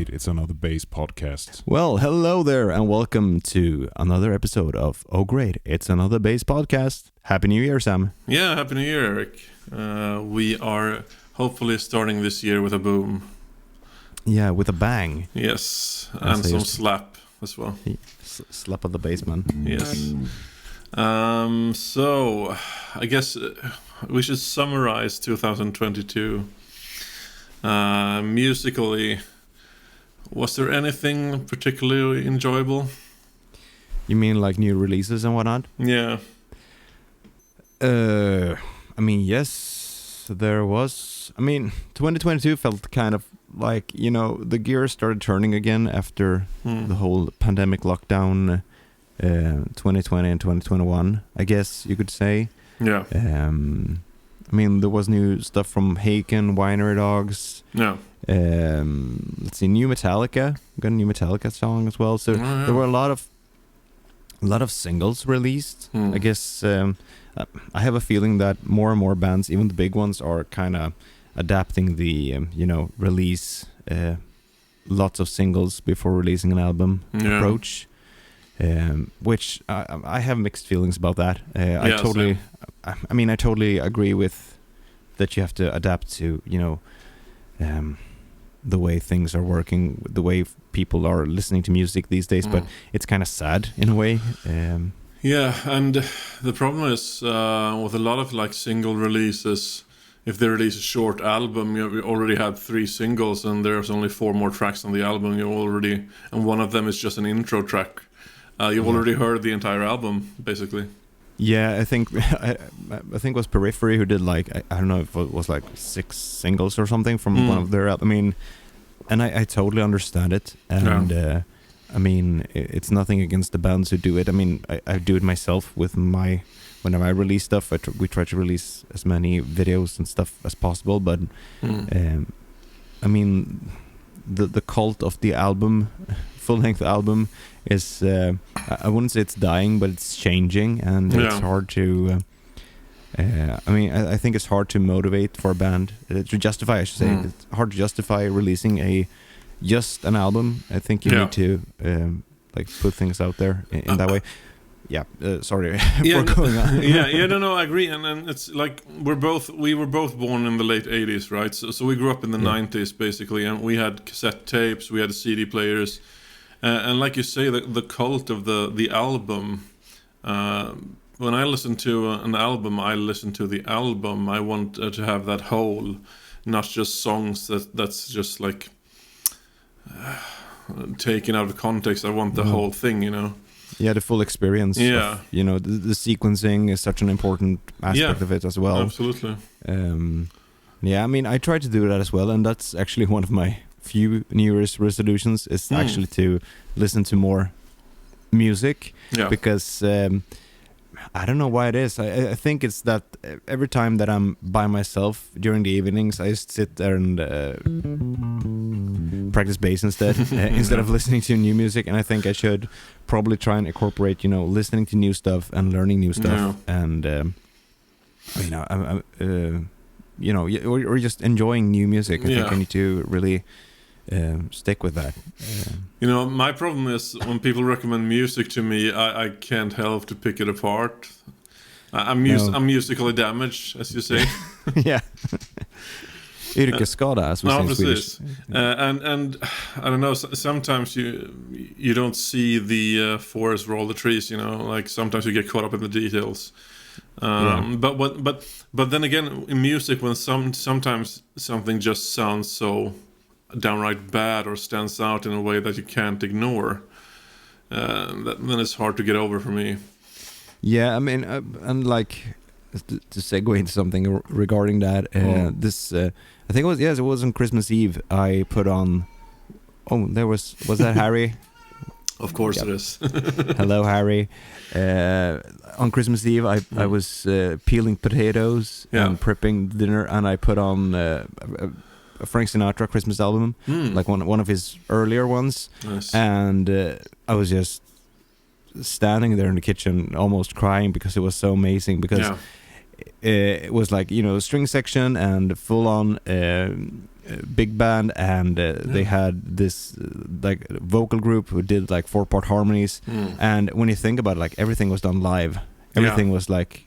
great, it's another bass podcast. Well, hello there, and welcome to another episode of Oh Great, It's Another Bass Podcast. Happy New Year, Sam. Yeah, Happy New Year, Eric. We are hopefully starting this year with a boom. Yeah, with a bang. Yes, and some slap as well. Slap of the bass, man. Yes. So, I guess we should summarize 2022. Musically, was there anything particularly enjoyable? You mean like new releases and whatnot? Yeah. I mean, yes, there was. I mean, 2022 felt kind of like, you know, the gears started turning again after the whole pandemic lockdown, 2020 and 2021, I guess you could say. Yeah. I mean, there was new stuff from Haken, Winery Dogs. Yeah. Let's see, new Metallica. We got a new Metallica song as well. So there were a lot of singles released. I guess I have a feeling that more and more bands, even the big ones, are kind of adapting the release lots of singles before releasing an album approach. Which I have mixed feelings about that. I totally agree with that. You have to adapt to the way things are working, the way people are listening to music these days. But it's kind of sad in a way. Yeah, and the problem is with a lot of like single releases. If they release a short album, you already had 3 singles, and there's only 4 more tracks on the album. And one of them is just an intro track. You've already heard the entire album, basically. Yeah, I think it was Periphery who did like I don't know if it was like 6 singles or something from one of their albums. I mean, and I totally understand it, and I mean it's nothing against the bands who do it. I mean I do it myself with whenever I release stuff. We try to release as many videos and stuff as possible, but I mean the cult of the album, full-length album, is I wouldn't say it's dying, but it's changing, and it's hard to I think it's hard to motivate for a band to justify, I should say. It's hard to justify releasing just an album. I think you need to like put things out there in that way. Yeah, sorry for going on. No, I agree, and it's like we were both born in the late 80s, right? So we grew up in the 90s basically, and we had cassette tapes, we had CD players, and like you say, the cult of the album. When I listen to an album, I listen to the album. I want to have that whole, not just songs that's just like taken out of context. I want the whole thing, you know. Yeah, the full experience. Yeah, of, the sequencing is such an important aspect of it as well. Absolutely. I mean, I try to do that as well, and that's actually one of my few New Year's resolutions is actually to listen to more music. Yeah. Because I don't know why it is. I think it's that every time that I'm by myself during the evenings, I just sit there and practice bass instead of listening to new music. And I think I should probably try and incorporate, listening to new stuff and learning new stuff, and or just enjoying new music. I think I need to really stick with that. My problem is when people recommend music to me, I can't help to pick it apart. I'm musically damaged, as you say. Yeah. Yrkesskada, as we say in Swedish. And I don't know. Sometimes you don't see the forest for all the trees. Like sometimes you get caught up in the details. But then again, in music, when sometimes something just sounds so downright bad or stands out in a way that you can't ignore, then it's hard to get over for me. Yeah, I mean, and like to segue into something regarding that, this I think it was on Christmas Eve. I put on. Oh, was that Harry? Of course it is. Hello, Harry. On Christmas Eve, I was peeling potatoes and prepping dinner, and I put on a Frank Sinatra Christmas album, like one of his earlier ones. Nice. And I was just standing there in the kitchen, almost crying because it was so amazing. Because it was like string section and full on big band, and they had this like vocal group who did like 4-part harmonies. And when you think about it, like everything was done live. Everything was like,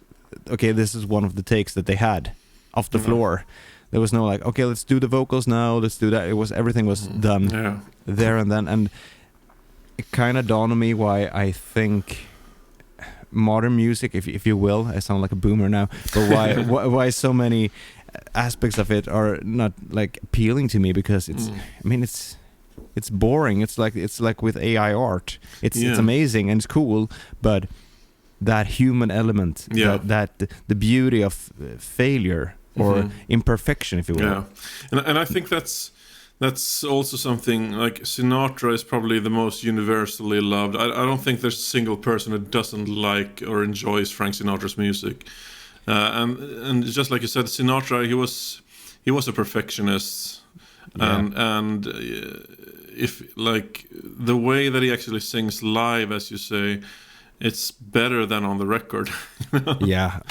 okay, this is one of the takes that they had off the floor. There was no like, okay, let's do the vocals now, let's do that. It was everything was done there and then, and it kind of dawned on me why I think modern music, if you will, I sound like a boomer now, but why so many aspects of it are not like appealing to me, because it's I mean it's boring. It's like with AI art. It's amazing and it's cool, but that human element, that the beauty of failure or imperfection, if you will. Yeah, and I think that's also something like Sinatra is probably the most universally loved. I don't think there's a single person that doesn't like or enjoys Frank Sinatra's music. And just like you said, Sinatra, he was a perfectionist, and if like the way that he actually sings live, as you say, it's better than on the record. Yeah,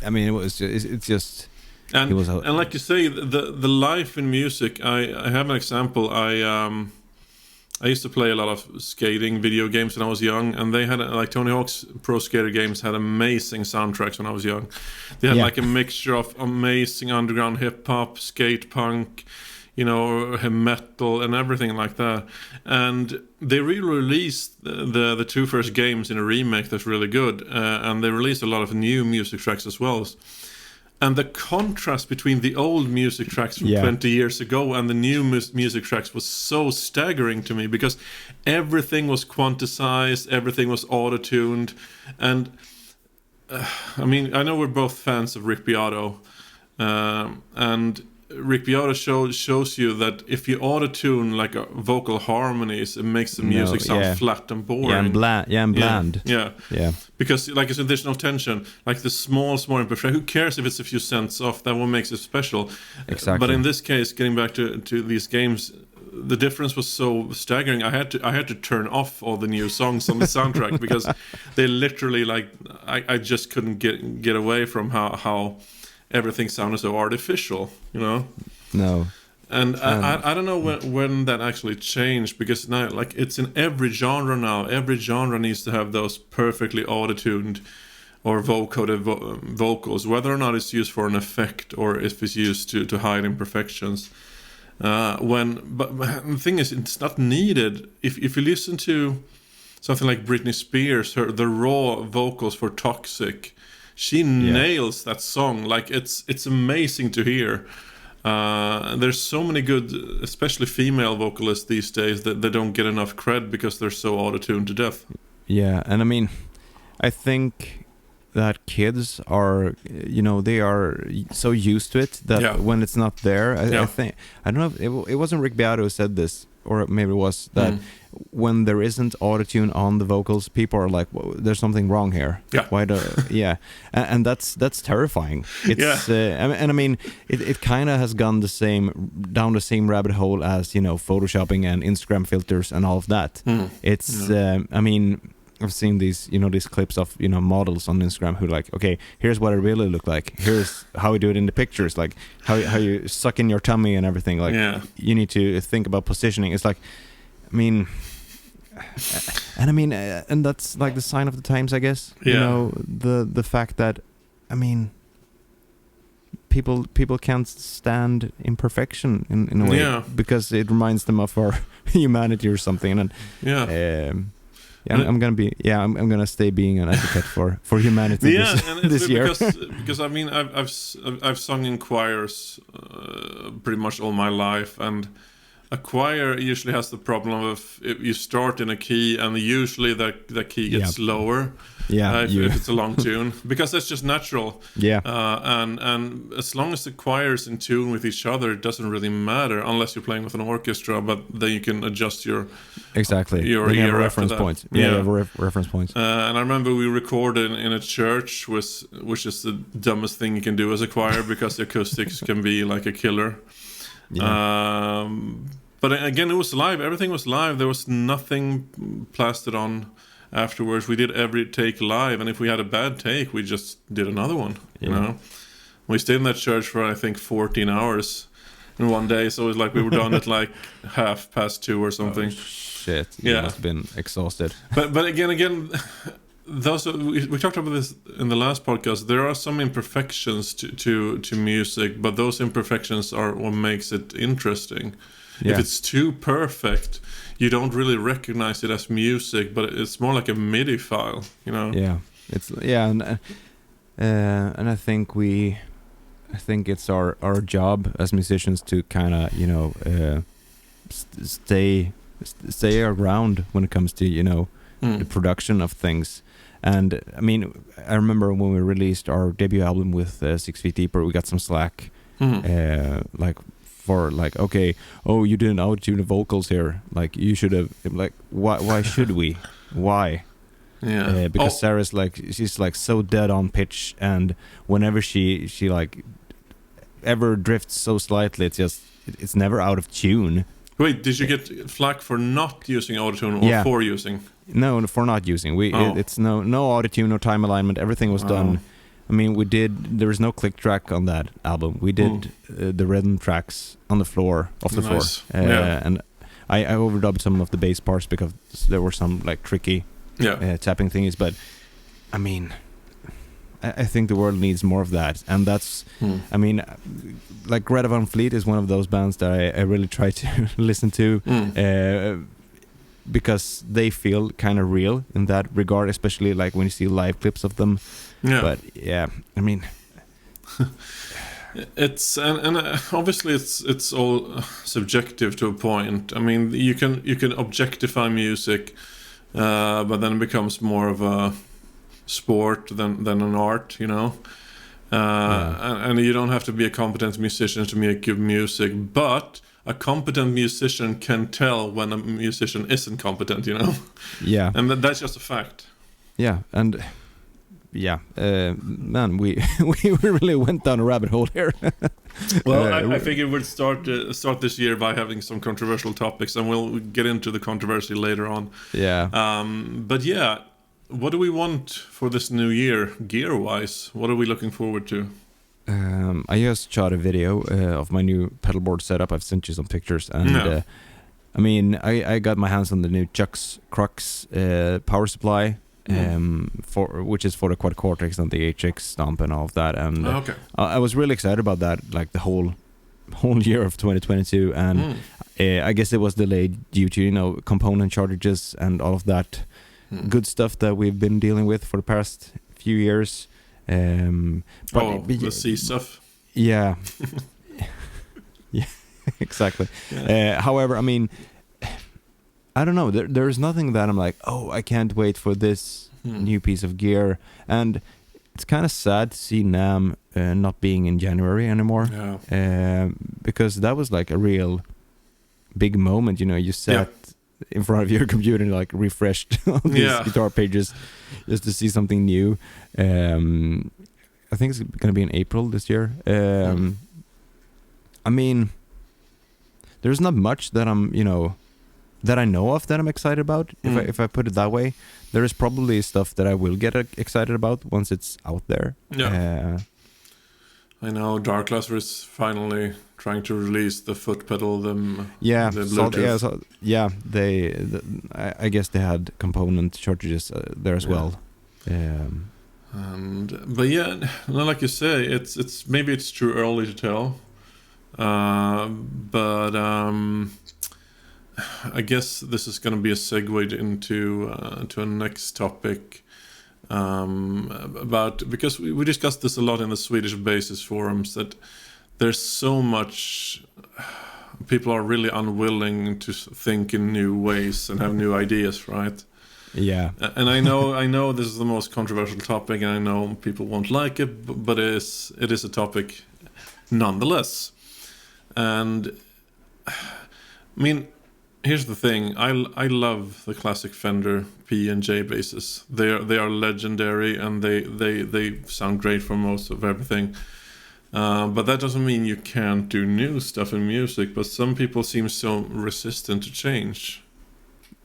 I mean, it's just. And like you say, the life in music. I have an example. I used to play a lot of skating video games when I was young, and they had like Tony Hawk's Pro Skater games had amazing soundtracks when I was young. They had like a mixture of amazing underground hip hop, skate punk, metal, and everything like that. And they re-released the two first games in a remake that's really good, and they released a lot of new music tracks as well. And the contrast between the old music tracks from 20 years ago and the new music tracks was so staggering to me, because everything was quantized, everything was auto-tuned. And I mean, I know we're both fans of Rick Beato, and Rick Beato shows you that if you auto-tune like a vocal harmonies, it makes the music sound flat and boring. And bland. Yeah. Because like I said, there's no tension. Like the small imperfection. Who cares if it's a few cents off? That what makes it special. Exactly. But in this case, getting back to these games, the difference was so staggering. I had to turn off all the new songs on the soundtrack because they literally like I just couldn't get away from how everything sounded so artificial, No. And I don't know when that actually changed, because now like it's in every genre now. Every genre needs to have those perfectly auto-tuned or vocoded vocals, whether or not it's used for an effect or if it's used to hide imperfections. But the thing is, it's not needed. If you listen to something like Britney Spears, the raw vocals for Toxic, she nails that song. Like it's amazing to hear. There's so many good, especially female vocalists these days, that they don't get enough cred because they're so auto-tuned to death. Yeah, and I mean, I think that kids are, they are so used to it that when it's not there, I think, I don't know if it wasn't Rick Beato who said this, or maybe it was that when there isn't auto-tune on the vocals, people are like, well, there's something wrong here. Yeah. Why and that's terrifying. It's and I mean, it kind of has gone down the same rabbit hole as photoshopping and Instagram filters and all of that. It's I mean, I've seen these clips of models on Instagram who like, okay, here's what I really look like, here's how we do it in the pictures, like how you suck in your tummy and everything, like you need to think about positioning. It's like, I mean, and that's like the sign of the times, I guess. The fact that, I mean, people can't stand imperfection in a way, because it reminds them of our humanity or something. And I'm gonna stay being an advocate for humanity this year. because I mean I've sung in choirs pretty much all my life, and a choir usually has the problem of if you start in a key and usually the key gets lower. If it's a long tune, because that's just natural. And as long as the choir is in tune with each other, it doesn't really matter, unless you're playing with an orchestra, but then you can adjust your ear reference point. You have a reference point. And I remember we recorded in a church, which is the dumbest thing you can do as a choir, because the acoustics can be like a killer. But again, it was live. Everything was live. There was nothing plastered on afterwards. We did every take live, and if we had a bad take, we just did another one. We stayed in that church for I think 14 hours, in one day. So it's like we were done at like 2:30 or something. Oh, shit, you must have been exhausted. But again, those we talked about this in the last podcast. There are some imperfections to music, but those imperfections are what makes it interesting. Yeah. If it's too perfect, you don't really recognize it as music, but it's more like a MIDI file, you know. Yeah, and I think it's our job as musicians to kind of stay around when it comes to the production of things. And I mean, I remember when we released our debut album with 6 Feet Deeper, we got some slack, okay, you didn't out-tune the vocals here, like you should have. Like, why should we? Why? Yeah, because Sarah's she's so dead on pitch, and whenever she like ever drifts so slightly, it's never out of tune. Wait, did you get flack for not using autotune or for using? No, for not using. It's no autotune, no time alignment. Everything was done. I mean, there was no click track on that album. We did the rhythm tracks on the floor, off the floor. And I overdubbed some of the bass parts because there were some like tricky tapping things. But I mean, I think the world needs more of that, and that's. I mean, like Greta Van Fleet is one of those bands that I really try to listen to, because they feel kind of real in that regard, especially like when you see live clips of them. Yeah. But yeah, I mean, it's and obviously it's all subjective to a point. I mean, you can objectify music, but then it becomes more of a sport than an art, you know. And you don't have to be a competent musician to make good music, but a competent musician can tell when a musician isn't competent, you know. Yeah. And that's just a fact. Yeah, and man, we really went down a rabbit hole here. Well, I figured we'd start this year by having some controversial topics, and we'll get into the controversy later on. Yeah. But yeah, what do we want for this new year, gear-wise? What are we looking forward to? I just shot a video of my new pedalboard setup. I've sent you some pictures, and I mean, I got my hands on the new Chuck's Crux power supply, which is for the Quad Cortex and the HX Stomp and all of that. And I was really excited about that, like the whole year of 2022, and I guess it was delayed due to component shortages and all of that good stuff that we've been dealing with for the past few years. The C stuff. Yeah. Yeah, exactly. Yeah. However, I mean, I don't know. There's nothing that I'm like, I can't wait for this new piece of gear. And it's kind of sad to see NAMM not being in January anymore. Yeah. Because that was like a real big moment. You sat in front of your computer and like refreshed all these guitar pages just to see something new. I think it's going to be in April this year. I mean, there's not much that I'm, that I know of that I'm excited about. If I put it that way, there is probably stuff that I will get excited about once it's out there. Yeah. I know Darklaser is finally trying to release the foot pedal. The Bluetooth. I guess they had component shortages there as well. But yeah, like you say, it's maybe it's too early to tell. But I guess this is going to be a segue into a next topic. Because we discussed this a lot in the Swedish basis forums, that there's so much people are really unwilling to think in new ways and have new ideas, right? Yeah. And I know this is the most controversial topic, and I know people won't like it, but it is a topic nonetheless. And I mean, here's the thing. I love the classic Fender P and J basses. They are legendary, and they sound great for most of everything. But that doesn't mean you can't do new stuff in music. But some people seem so resistant to change.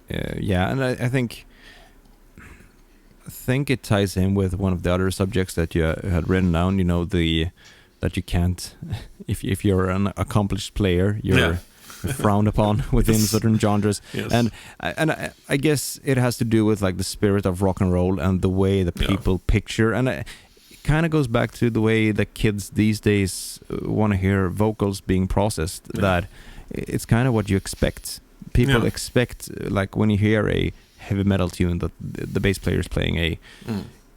Yeah, and I think it ties in with one of the other subjects that you had written down. The that you can't. If you're an accomplished player, you're frowned upon within certain genres. Yes. And I guess it has to do with like the spirit of rock and roll and the way that people picture. And it kind of goes back to the way that kids these days want to hear vocals being processed. That it's kind of what you expect. People expect, like when you hear a heavy metal tune, that the bass player is playing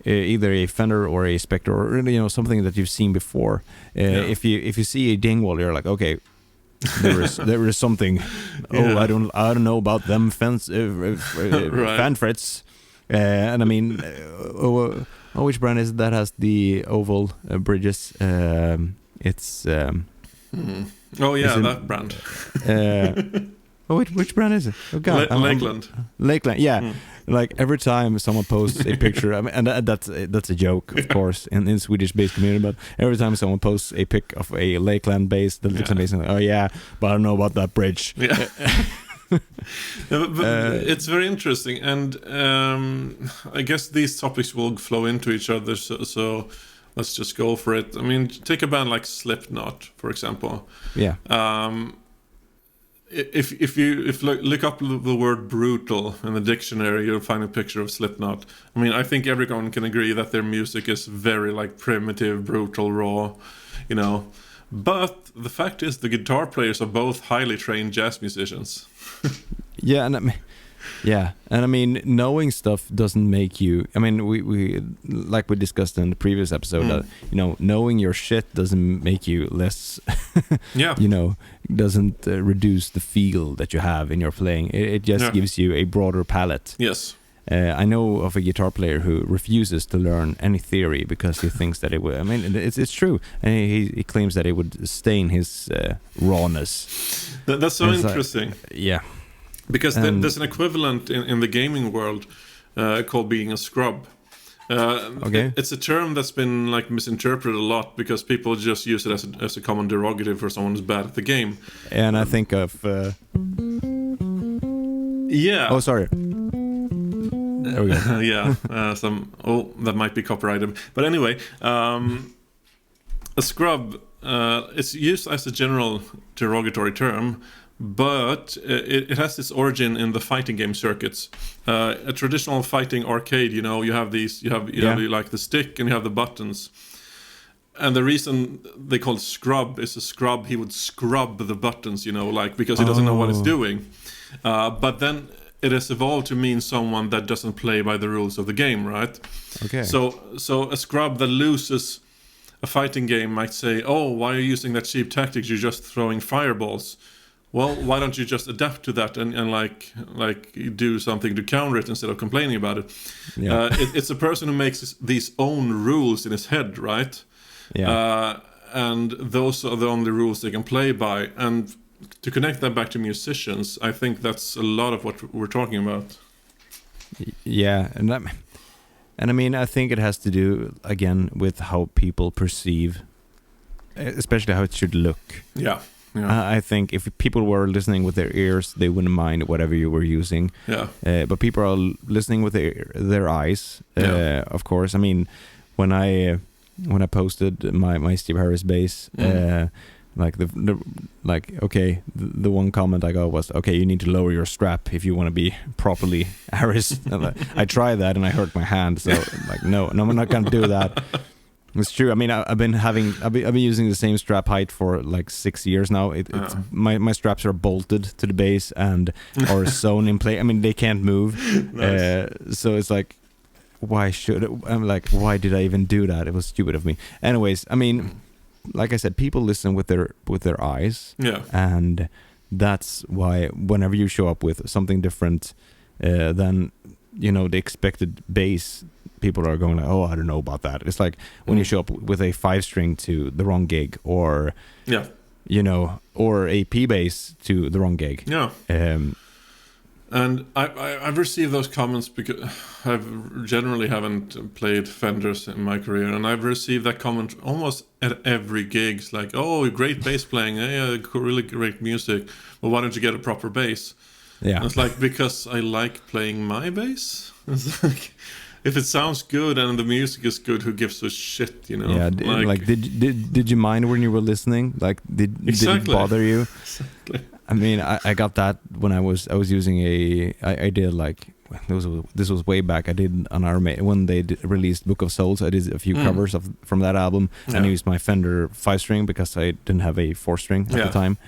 either a Fender or a Spectre, or something that you've seen before. If you see a Dingwall, you're like, okay, there is something. I don't know about them fan frets. And I mean, which brand is it that has the oval bridges? It's that brand. Which brand is it? Oh God, Lakeland. Lakeland, yeah. Like every time someone posts a picture, I mean, and that's a joke, of course, in Swedish bass community. But every time someone posts a pic of a Lakeland bass, the Lakeland bass, like, oh yeah, but I don't know about that bridge. Yeah. But it's very interesting, and I guess these topics will flow into each other. So let's just go for it. I mean, take a band like Slipknot, for example. Yeah. If you look up the word brutal in the dictionary, you'll find a picture of Slipknot. I mean, I think everyone can agree that their music is very like primitive, brutal, raw, But the fact is, the guitar players are both highly trained jazz musicians. And I mean, knowing stuff doesn't make you. I mean, we like we discussed in the previous episode that knowing your shit doesn't make you less. Doesn't reduce the feel that you have in your playing. It just gives you a broader palette. Yes. I know of a guitar player who refuses to learn any theory because he thinks that it would. I mean, it's true, and he claims that it would stain his rawness. That's so interesting. Because there's an equivalent in the gaming world called being a scrub. It's a term that's been like misinterpreted a lot because people just use it as a common derogative for someone who's bad at the game. And I think of Oh, sorry. There we go. That might be copyrighted. But anyway, a scrub, it's used as a general derogatory term, but it has its origin in the fighting game circuits. A traditional fighting arcade, you have these, you have like the stick and you have the buttons. And the reason they call it scrub is a scrub. He would scrub the buttons, because he doesn't know what it's doing. But then it has evolved to mean someone that doesn't play by the rules of the game, right? Okay. So a scrub that loses a fighting game might say, "Oh, why are you using that cheap tactics? You're just throwing fireballs." Well, why don't you just adapt to that and like do something to counter it instead of complaining about it? It's a person who makes these own rules in his head, right? And those are the only rules they can play by. And to connect that back to musicians, I think that's a lot of what we're talking about. And I mean, I think it has to do again with how people perceive, especially how it should look. I think if people were listening with their ears, they wouldn't mind whatever you were using. But people are listening with their eyes. Of course. I mean, when I posted my Steve Harris bass, the one comment I got was, okay, you need to lower your strap if you want to be properly Harris. I tried that and I hurt my hand. So no, I'm not gonna do that. It's true. I mean, I've been using the same strap height for like 6 years now. It's my straps are bolted to the bass and are sewn in place. I mean, they can't move. Nice. So it's like, why did I even do that? It was stupid of me. Anyways, I mean, like I said, people listen with their eyes. And that's why whenever you show up with something different than the expected bass, people are going like, oh, I don't know about that. It's like when you show up with a 5-string to the wrong gig, or or a P bass to the wrong gig. And I've received those comments because I generally haven't played Fenders in my career, and I've received that comment almost at every gig. It's like, oh, great bass playing, really great music. Well, why don't you get a proper bass? And it's like, because I like playing my bass. It's like, if it sounds good and the music is good, who gives a shit, you know? Yeah, did you mind when you were listening? Like, did it bother you? Exactly. I mean, I got that when I was using I did like this was way back. I did on when they released Book of Souls. I did a few covers from that album, and I used my Fender 5-string because I didn't have a 4-string at the time,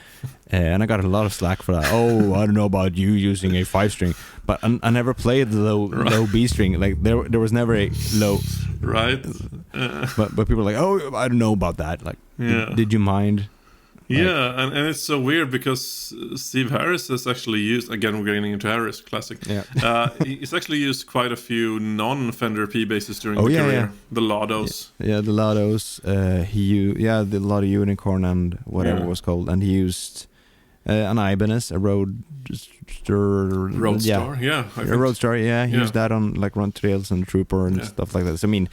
and I got a lot of slack for that. Oh, I don't know about you using a 5-string, but I never played the low B string. Like there was never a low. Right. But people are like, oh, I don't know about that. Like, did you mind? Yeah, and it's so weird because Steve Harris has actually used, again we're getting into Harris, classic. Yeah. He's actually used quite a few non-Fender P basses during the career. Yeah. The Lados. Yeah, the Lados. The Lado Unicorn and whatever it was called, and he used an Ibanez, a Roadstar. Yeah. A Roadstar. Yeah, he used that on like Run Trails and Trooper and stuff like that. So I mean.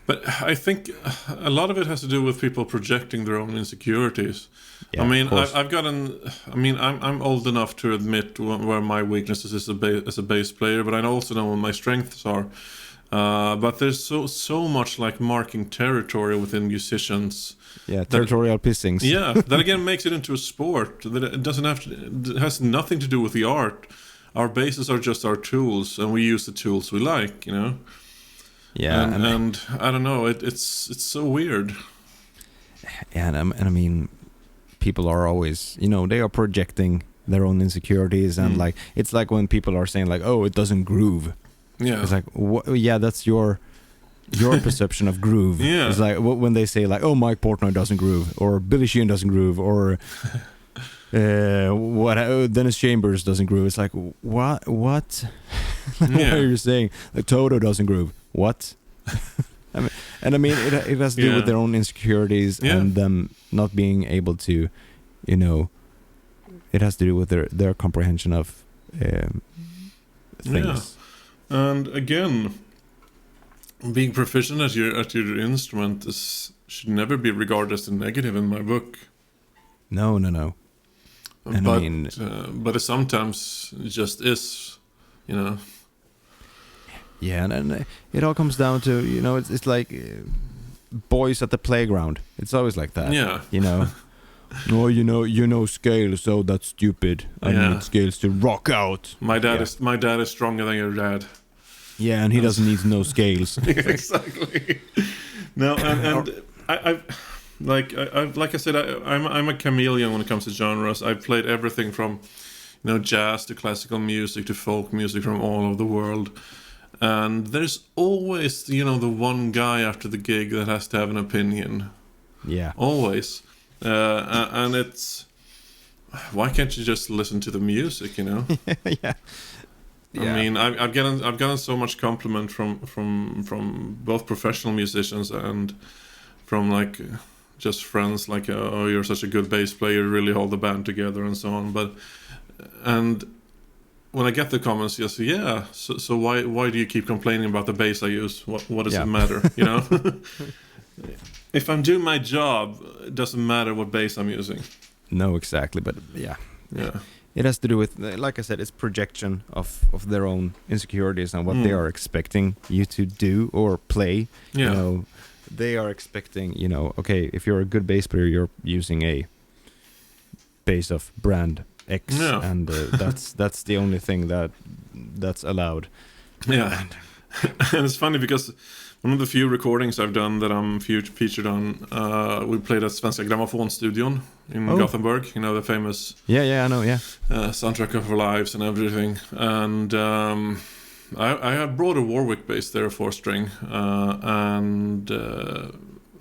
But I think a lot of it has to do with people projecting their own insecurities. Yeah, I mean, I'm old enough to admit where my weakness is as a bass player, but I also know what my strengths are. But there's so much like marking territory within musicians. Yeah, territorial pissings. Yeah, that again makes it into a sport. That it has nothing to do with the art. Our basses are just our tools, and we use the tools we like, you know. Yeah, and I don't know. It's so weird. And I mean, people are always, you know, they are projecting their own insecurities, and like it's like when people are saying like, "Oh, it doesn't groove." Yeah, it's like, yeah, that's your perception of groove. Yeah, it's like when they say like, "Oh, Mike Portnoy doesn't groove," or Billy Sheehan doesn't groove, or Dennis Chambers doesn't groove. It's like, what? What are you saying? Like Toto doesn't groove. What? I mean, it has to do with their own insecurities and them not being able to, you know, it has to do with their comprehension of things. Yeah. And again, being proficient at your instrument should never be regarded as a negative in my book. No. But it sometimes just is, you know. Yeah, and it all comes down to, you know, it's like boys at the playground. It's always like that. Yeah. You know. Oh, you know scales, so that's stupid. I need scales to rock out. My dad is stronger than your dad. Yeah, and he doesn't need to know scales. Exactly. No, and like I said, I'm a chameleon when it comes to genres. I've played everything from, you know, jazz to classical music to folk music from all over the world. And there's always, you know, the one guy after the gig that has to have an opinion. Yeah. Always. And it's, why can't you just listen to the music, you know? Yeah. I mean, I've gotten so much compliment from both professional musicians and from like just friends, like, oh, you're such a good bass player, you really hold the band together and so on. And when I get the comments, yes, yeah. So why do you keep complaining about the bass I use? What does it matter? You know, if I'm doing my job, it doesn't matter what bass I'm using. No, exactly. But yeah. It has to do with, like I said, it's projection of their own insecurities and what they are expecting you to do or play. Yeah. You know, they are expecting, you know, okay, if you're a good bass player, you're using a bass of brand X, and that's the only thing that's allowed. Yeah, and it's funny because one of the few recordings I've done that I'm featured on, we played at Svenska Grammofonstudion in Gothenburg. You know, the famous I know soundtrack of our lives and everything. And I had brought a Warwick bass there, a 4-string, and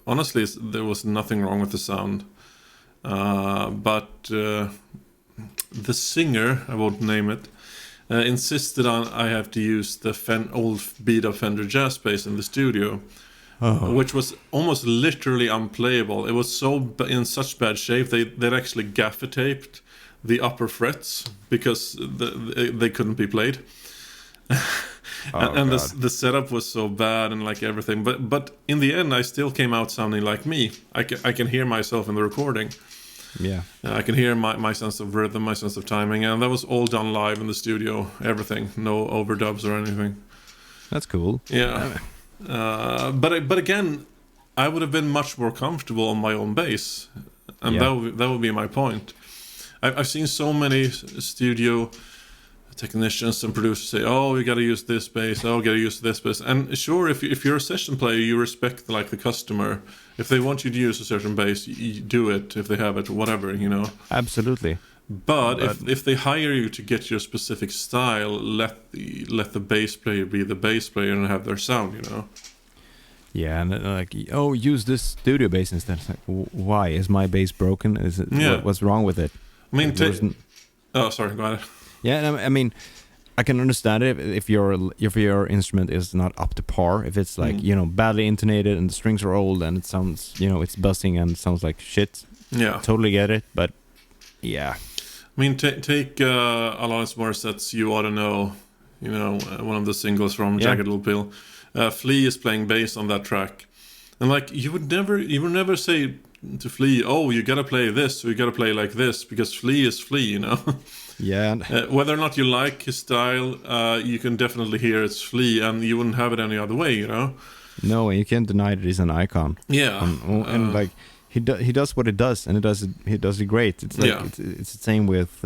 honestly, there was nothing wrong with the sound, but the singer, I won't name it, insisted on I have to use the old beat-up Fender jazz bass in the studio, which was almost literally unplayable. It was in such bad shape they'd actually gaffer taped the upper frets because they couldn't be played. And the setup was so bad and like everything, but in the end I still came out sounding like me. I can hear myself in the recording. Yeah, I can hear my sense of rhythm, my sense of timing, and that was all done live in the studio. Everything, no overdubs or anything. That's cool. Yeah. But again, I would have been much more comfortable on my own bass, and that would be my point. I've seen so many studio technicians and producers say, "Oh, you got to use this bass. Oh, you got to use this bass." And sure, if you're a session player, you respect like the customer. If they want you to use a certain bass, you do it. If they have it, whatever, you know. Absolutely. But if they hire you to get your specific style, let the bass player be the bass player and have their sound, you know. Yeah, and like, oh, use this studio bass instead. It's like, why is my bass broken? Is it what's wrong with it? I mean, sorry, go ahead. Yeah, I mean, I can understand it if your instrument is not up to par. If it's like badly intonated and the strings are old and it sounds it's buzzing and sounds like shit. Yeah, totally get it. But yeah, I mean, take Alanis Morissette's "You Ought to Know," one of the singles from Jagged Little Pill. Flea is playing bass on that track, and like you would never say to Flea, "Oh, you gotta play this, or you gotta play like this," because Flea is Flea, you know. Yeah. Whether or not you like his style, you can definitely hear it's Flea, and you wouldn't have it any other way, you know. No, you can't deny that he's an icon. Yeah, and like he does what he does, and he does it great. It's like it's the same with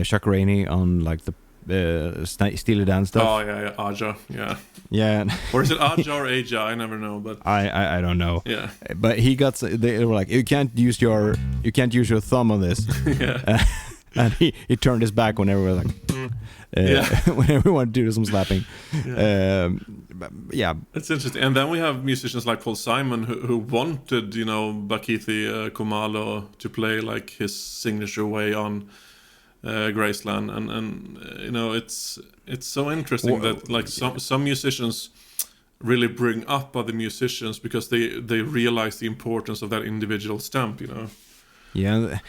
Chuck Rainey on like the Steely Dan stuff. Oh yeah, Aja, yeah. Or is it Aja or Aja? I never know, but I don't know. Yeah, but they were like, you can't use your thumb on this. Yeah. And he turned his back whenever we were like, whenever we wanted to do some slapping. Yeah, it's interesting. And then we have musicians like Paul Simon who wanted Bakithi Kumalo to play like his signature way on Graceland, and it's so interesting that like some musicians really bring up other musicians because they realize the importance of that individual stamp, you know. Yeah,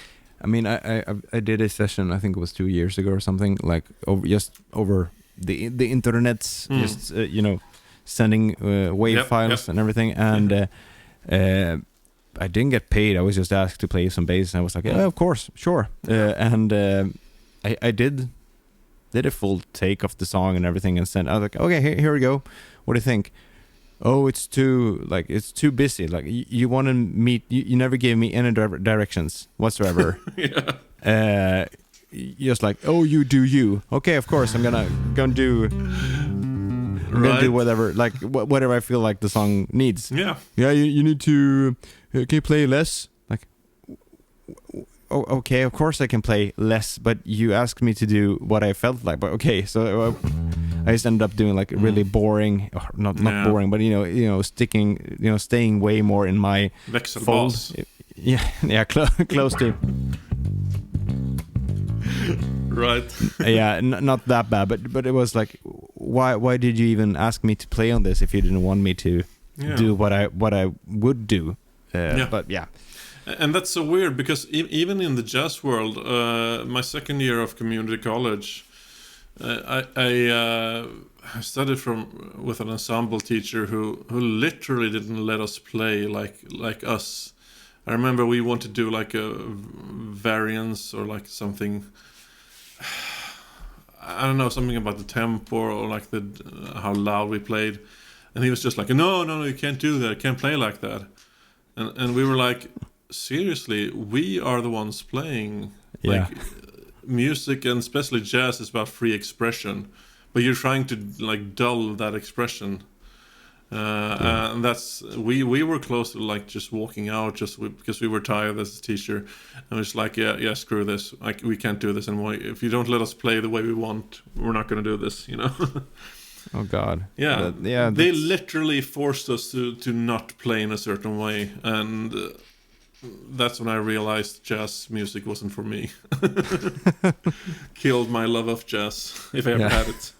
I mean, I did a session, I think it was 2 years ago or something, like over the internet, just sending wave files and everything, and I didn't get paid. I was just asked to play some bass, and I was like, yeah, of course, sure, and I did a full take of the song and everything, and sent. I was like, okay, here we go. What do you think? Oh, it's too busy. Like you want to meet. You never gave me any directions whatsoever. Yeah. Just like, oh, you do you. Okay, of course, I'm gonna do. Gonna do whatever, like whatever I feel like the song needs. Yeah. Yeah, you need to. Can you play less? Like, oh, okay, of course I can play less, but you asked me to do what I felt like. But okay, so I just ended up doing like really boring, or not boring, but sticking, staying way more in my fold. Yeah, close to. Right. Yeah, not that bad, but it was like, why did you even ask me to play on this if you didn't want me to do what I would do? But yeah. And that's so weird because even in the jazz world, my second year of community college, I studied with an ensemble teacher who literally didn't let us play like us. I remember we wanted to do like a variance or like something. I don't know, something about the tempo or like how loud we played, and he was just like, no, you can't do that. You can't play like that. And we were like, seriously, we are the ones playing. Like music, and especially jazz, is about free expression, but you're trying to like dull that expression. And that's we were close to like just walking out because we were tired as a teacher, and it's like yeah screw this, like we can't do this anymore. If you don't let us play the way we want, we're not going to do this, Oh God. Yeah, they literally forced us to not play in a certain way, and that's when I realized jazz music wasn't for me. Killed my love of jazz, if I ever had it.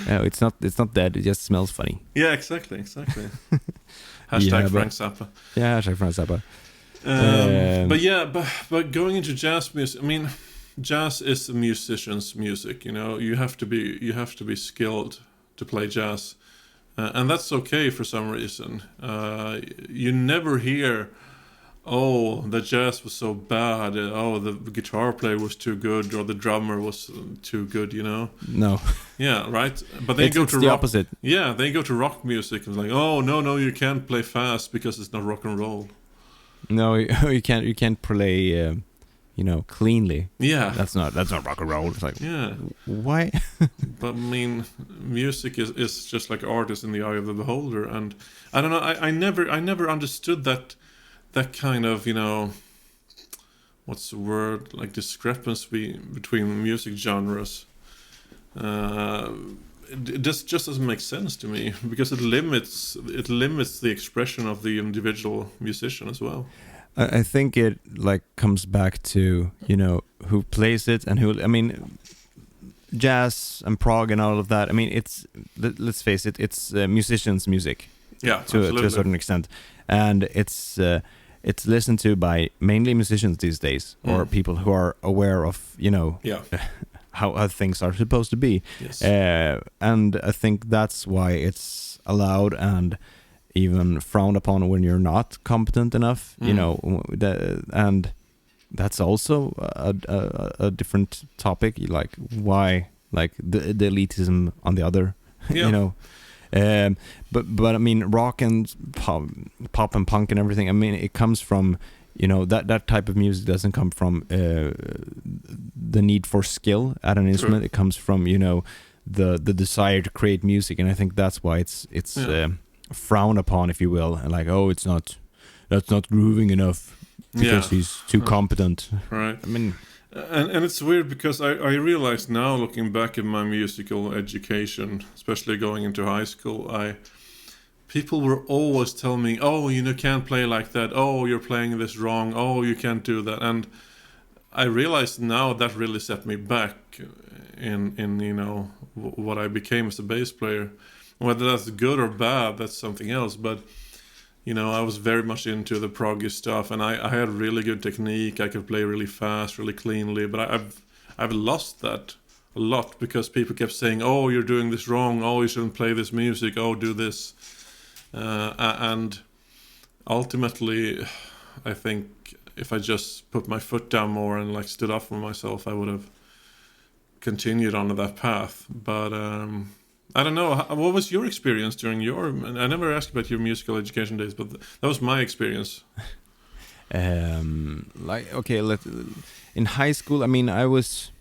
No, it's not dead. It just smells funny. Yeah, exactly. Hashtag Frank Zappa. Yeah, hashtag Frank Zappa. But going into jazz music, I mean, jazz is a musician's music. You have to be skilled to play jazz, and that's okay for some reason. You never hear, oh, the jazz was so bad. Oh, the guitar player was too good, or the drummer was too good. No. Yeah, right. But then you go to the rock. opposite. Yeah, then you go to rock music and it's like, oh no, you can't play fast because it's not rock and roll. No, you can't play, cleanly. Yeah, That's not rock and roll. It's like, yeah. why? But I mean, music is just like art is in the eye of the beholder, and I don't know. I never understood that kind of what's the word, like discrepancy between music genres. It just doesn't make sense to me because it limits the expression of the individual musician as well. I think it like comes back to who plays it and who. I mean, jazz and prog and all of that. I mean, let's face it, it's musicians' music. Yeah, to a certain extent, and it's listened to by mainly musicians these days, or people who are aware of how things are supposed to be. Yes. And I think that's why it's allowed and even frowned upon when you're not competent enough. And that's also a different topic. Like why, like the elitism on the other, But I mean, rock and pop and punk and everything. I mean, it comes from that type of music doesn't come from the need for skill at an instrument. It comes from the desire to create music, and I think that's why it's frowned upon, if you will, and like, oh, that's not grooving enough because he's too competent. Right. I mean. And it's weird because I realize now, looking back at my musical education, especially going into high school, people were always telling me, oh, can't play like that. Oh, you're playing this wrong. Oh, you can't do that. And I realize now that really set me back in what I became as a bass player. Whether that's good or bad, that's something else. But I was very much into the proggy stuff, and I had really good technique. I could play really fast, really cleanly, but I've lost that a lot because people kept saying, "Oh, you're doing this wrong. Oh, you shouldn't play this music. Oh, do this." And ultimately, I think if I just put my foot down more and like stood up for myself, I would have continued on that path. But I don't know. What was your experience during your? I never asked about your musical education days, but that was my experience. In high school, I mean, I was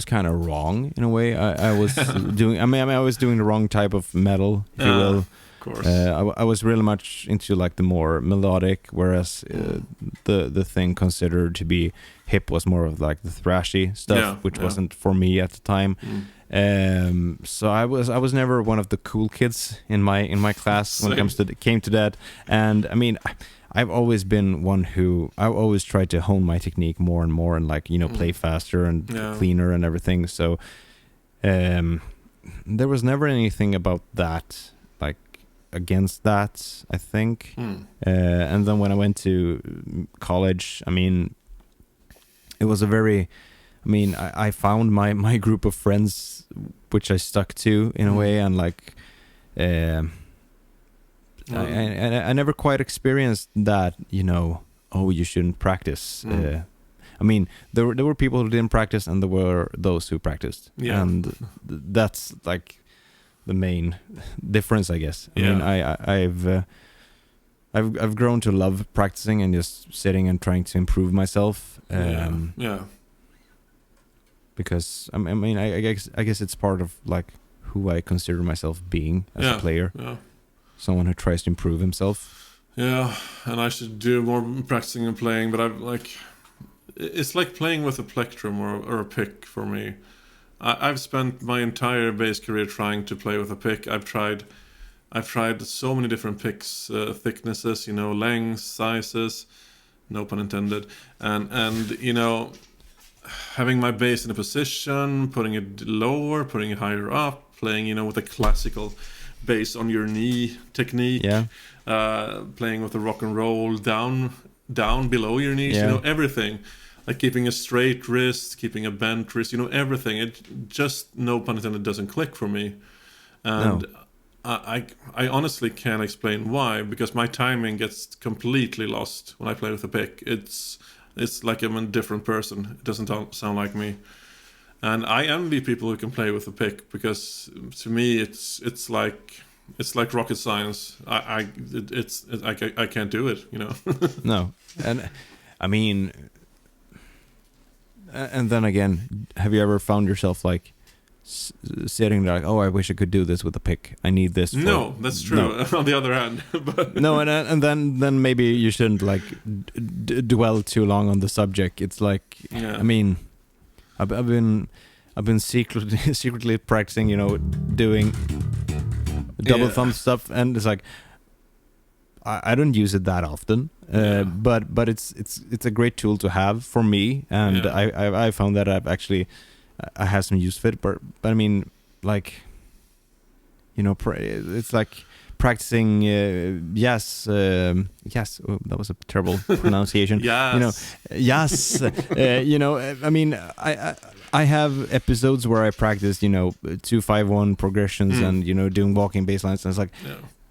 kind of wrong in a way. I was doing. I was doing the wrong type of metal, if you will. Of course. I was really much into like the more melodic, whereas the thing considered to be hip was more of like the thrashy stuff, which wasn't for me at the time. So I was never one of the cool kids in my class when it came to that. And I mean, I've always been one who I always tried to hone my technique more and more and like play faster and cleaner and everything. So there was never anything about that like against that, I think. And then when I went to college, I mean, it was a very, I mean, I found my group of friends, which I stuck to in a way, and like, I never quite experienced that, oh, you shouldn't practice. I mean, there were people who didn't practice, and there were those who practiced, and that's like the main difference, I guess. I mean, I've grown to love practicing and just sitting and trying to improve myself. Because I mean, I guess it's part of like who I consider myself being as a player. Yeah. Someone who tries to improve himself. Yeah, and I should do more practicing and playing, but it's like playing with a plectrum or a pick for me. I've spent my entire bass career trying to play with a pick. I've tried so many different picks, thicknesses, lengths, sizes, no pun intended, and having my bass in a position, putting it lower, putting it higher up, playing, with a classical bass on your knee technique, playing with a rock and roll down below your knees, everything. Like keeping a straight wrist, keeping a bent wrist, everything. It just, no pun intended, doesn't click for me. And I honestly can't explain why, because my timing gets completely lost when I play with a pick. It's like I'm a different person. It doesn't sound like me. And I envy people who can play with a pick, because to me it's like rocket science. I can't do it, you know. No, and I mean, and then again, have you ever found yourself like sitting there like, oh, I wish I could do this with a pick. I need this. No, that's true. No. On the other hand, but no, and then maybe you shouldn't like dwell too long on the subject. It's like, I mean, I've been secretly practicing, you know, doing double thumb stuff, and it's like I don't use it that often, but it's a great tool to have for me, and I found that I have some use for it, but I mean, like, you know, it's like practicing yes, oh, that was a terrible pronunciation. Yes. You know, yes. You know, I mean, I have episodes where I practice, you know, 2-5-1 progressions and, you know, doing walking bass lines, and it's like,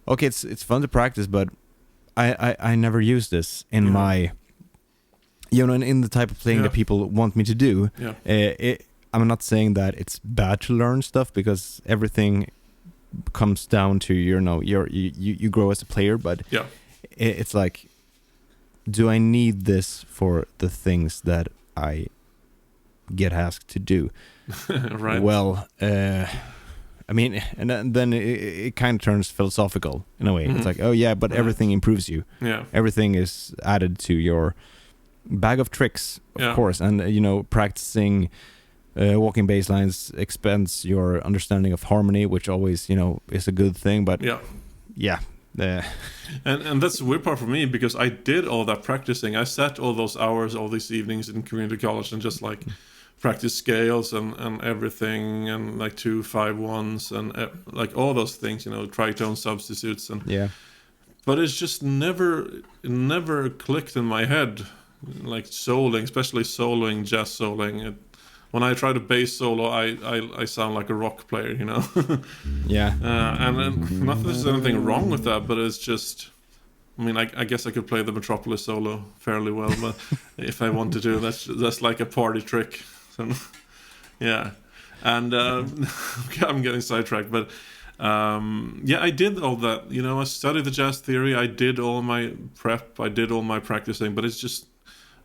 okay, it's fun to practice, but I never use this in my, you know, in the type of playing that people want me to do. I'm not saying that it's bad to learn stuff, because everything comes down to, you know, you grow as a player, but it's like, do I need this for the things that I get asked to do? Right. Well, I mean, and then it kind of turns philosophical in a way. It's like, oh yeah, but everything improves you. Yeah. Everything is added to your bag of tricks, of course, and you know, practicing walking bass lines expands your understanding of harmony, which always, you know, is a good thing. But and that's the weird part for me, because I did all that practicing. I sat all those hours, all these evenings in community college, and just like practice scales and everything, and like 2-5-1s and like all those things, you know, tritone substitutes, and but it's just never clicked in my head, like soloing, especially soloing, jazz soloing. When I try to bass solo, I sound like a rock player, you know. And not that there's anything wrong with that, but it's just, I mean, I guess I could play the Metropolis solo fairly well, but if I wanted to, that's like a party trick. So, and I'm getting sidetracked, but I did all that. You know, I studied the jazz theory. I did all my prep. I did all my practicing, but it's just,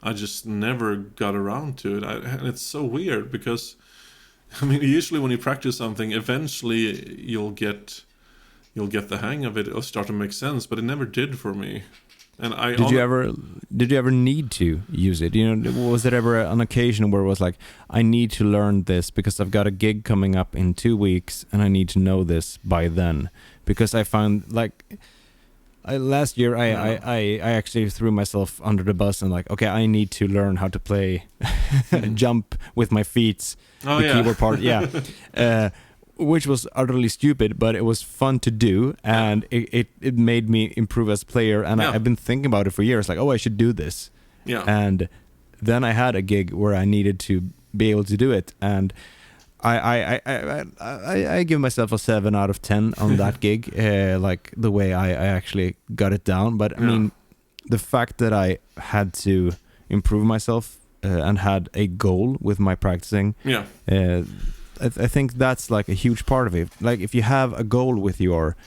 I just never got around to it. And it's so weird, because, I mean, usually when you practice something, eventually you'll get the hang of it. It'll start to make sense, but it never did for me. And did you ever need to use it? You know, was there ever an occasion where it was like, I need to learn this because I've got a gig coming up in 2 weeks and I need to know this by then? Because I found like, last year I actually threw myself under the bus and like, okay, I need to learn how to play jump with my feet, keyboard part, which was utterly stupid, but it was fun to do, and it made me improve as a player, and I've been thinking about it for years, like, oh, I should do this. And then I had a gig where I needed to be able to do it, and I give myself a 7 out of 10 on that gig, like the way I actually got it down. But I mean, the fact that I had to improve myself and had a goal with my practicing, I think that's like a huge part of it. Like if you have a goal with your,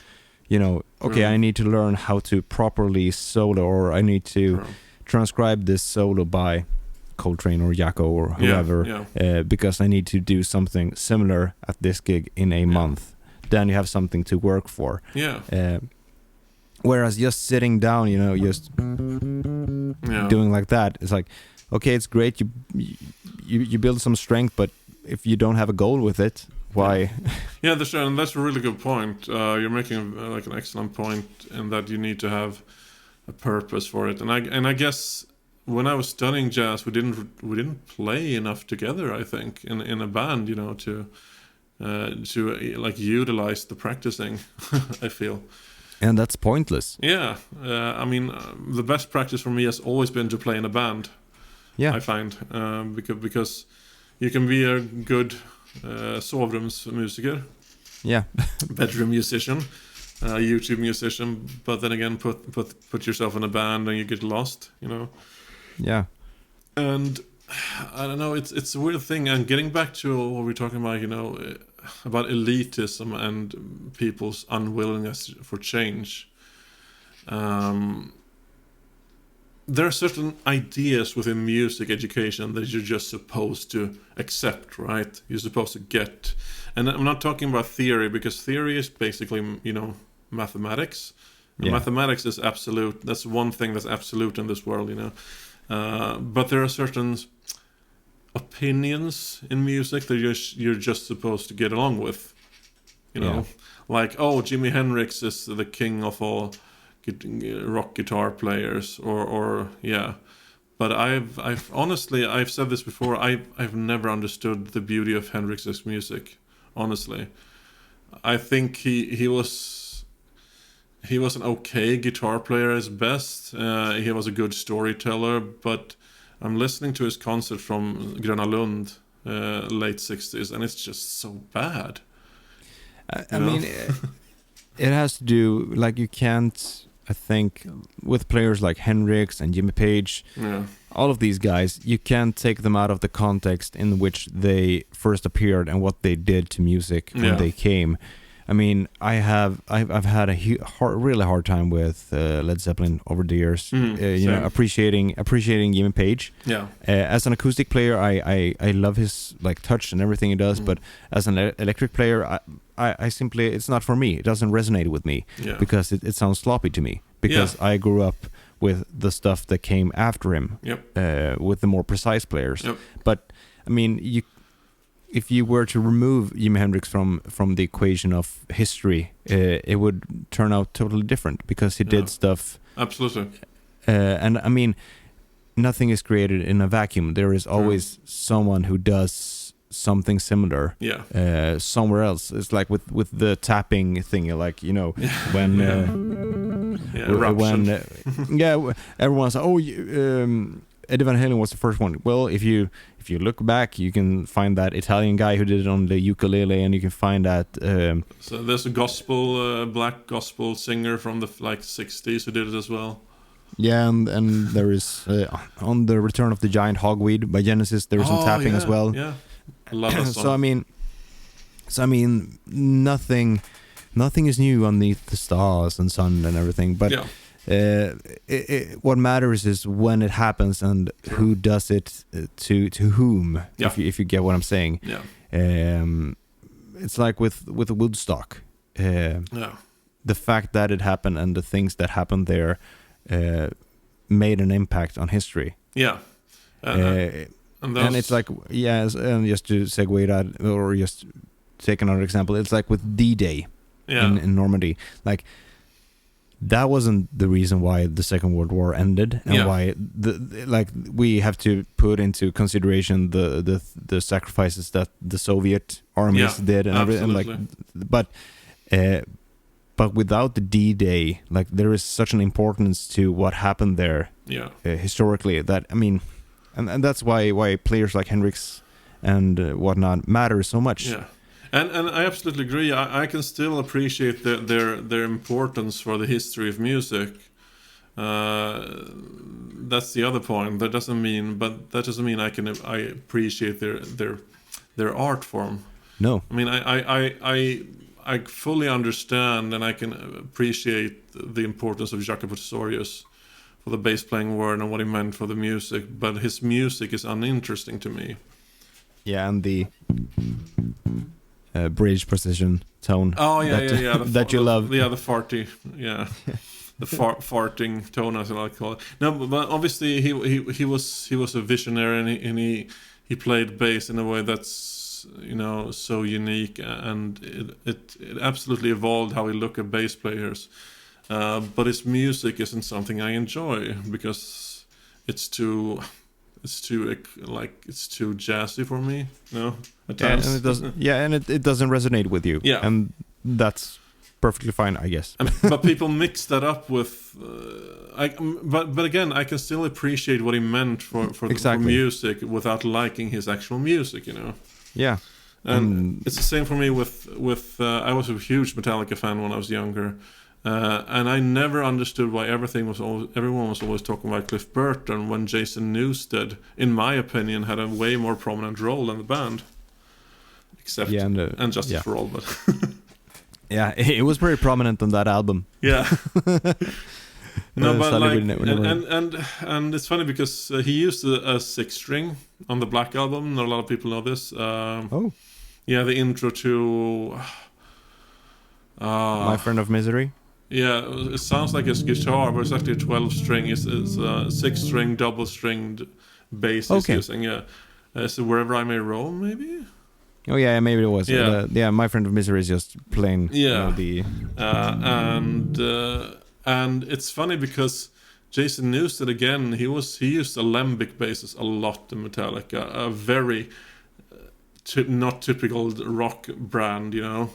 you know, okay, I need to learn how to properly solo, or I need to transcribe this solo by Coltrane or Jaco or whoever, because I need to do something similar at this gig in a month. Then you have something to work for. Whereas just sitting down, you know, just doing like that, it's like, okay, it's great. You build some strength, but if you don't have a goal with it, why? That's a really good point. You're making like an excellent point in that you need to have a purpose for it. And I guess when I was studying jazz, we didn't play enough together, I think, in a band, you know, to like utilize the practicing. I feel. And that's pointless. I mean, the best practice for me has always been to play in a band. I find because you can be a good sovrumsmusiker, bedroom musician, YouTube musician, but then again, put yourself in a band and you get lost, Yeah. And I don't know, it's a weird thing. And getting back to what we're talking about, about elitism and people's unwillingness for change. There are certain ideas within music education that you're just supposed to accept, right? You're supposed to get. And I'm not talking about theory, because theory is basically, mathematics. Yeah. Mathematics is absolute. That's one thing that's absolute in this world, But there are certain opinions in music that you're just supposed to get along with, like, oh, Jimi Hendrix is the king of all rock guitar players, or yeah. But I've honestly, I've said this before, I've never understood the beauty of Hendrix's music. Honestly, I think he was an okay guitar player at best. He was a good storyteller, but I'm listening to his concert from Gröna Lund, late 60s, and it's just so bad. I mean, it has to do, like, you can't, I think, with players like Hendrix and Jimmy Page, all of these guys, you can't take them out of the context in which they first appeared and what they did to music when they came. I mean, I've had a really hard time with Led Zeppelin over the years. Appreciating Jimmy Page. Yeah. As an acoustic player, I love his like touch and everything he does. But as an electric player, I simply, it's not for me. It doesn't resonate with me because it sounds sloppy to me. Because I grew up with the stuff that came after him. With the more precise players. But I mean, if you were to remove Jimi Hendrix from the equation of history, it would turn out totally different, because he did stuff. Absolutely. And I mean, nothing is created in a vacuum. There is always someone who does something similar somewhere else. It's like with the tapping thing, like, when everyone's Eddie Van Halen was the first one. Well, if you look back, you can find that Italian guy who did it on the ukulele, and you can find that. So there's a black gospel singer from the 60s who did it as well. Yeah, and there is on the Return of the Giant Hogweed by Genesis. There is some tapping as well. Yeah, I love that song. So I mean, nothing is new underneath the stars and sun and everything, but. What matters is when it happens and who does it to whom. If you get what I'm saying. It's like with Woodstock. The fact that it happened and the things that happened there made an impact on history. And it's like, and just to segue that, or just take another example, it's like with D-Day in Normandy. Like, that wasn't the reason why the Second World War ended, and why we have to put into consideration the sacrifices that the Soviet armies did and everything. But without the D-Day, like, there is such an importance to what happened there historically, that, I mean, and that's why players like Hendrix and whatnot matter so much. And I absolutely agree. I can still appreciate their importance for the history of music. That's the other point. That doesn't mean I appreciate their art form. No. I mean, I fully understand, and I can appreciate the importance of Jaco Pastorius for the bass playing world and what he meant for the music. But his music is uninteresting to me. Yeah, and the British precision tone. Oh yeah. That you love. Yeah, the farty. Yeah, the farting tone, as I like to call it. No, but obviously he was a visionary, and he played bass in a way that's so unique, and it absolutely evolved how we look at bass players. But his music isn't something I enjoy, because it's too jazzy for me, at times. And it doesn't. Yeah, and it doesn't resonate with you. Yeah, and that's perfectly fine, I guess. But people mix that up with. But again, I can still appreciate what he meant for music without liking his actual music. Yeah. And it's the same for me with I was a huge Metallica fan when I was younger, and I never understood why everyone was always talking about Cliff Burton when Jason Newsted, in my opinion, had a way more prominent role in the band. Except and Justice for All, but yeah, it was very prominent on that album. Yeah. No, but like, and it's funny because he used a 6-string on the Black Album. Not a lot of people know this. Yeah, the intro to My Friend of Misery. Yeah, it sounds like it's guitar, but it's actually a 12-string. It's a 6-string, double-stringed bass he's using. Yeah, so Wherever I May Roam, maybe. Oh yeah, maybe it was. Yeah, My Friend of Misery is just plain. Yeah, and it's funny because Jason Newsted again. He used alembic basses a lot in Metallica. A very not typical rock brand, you know.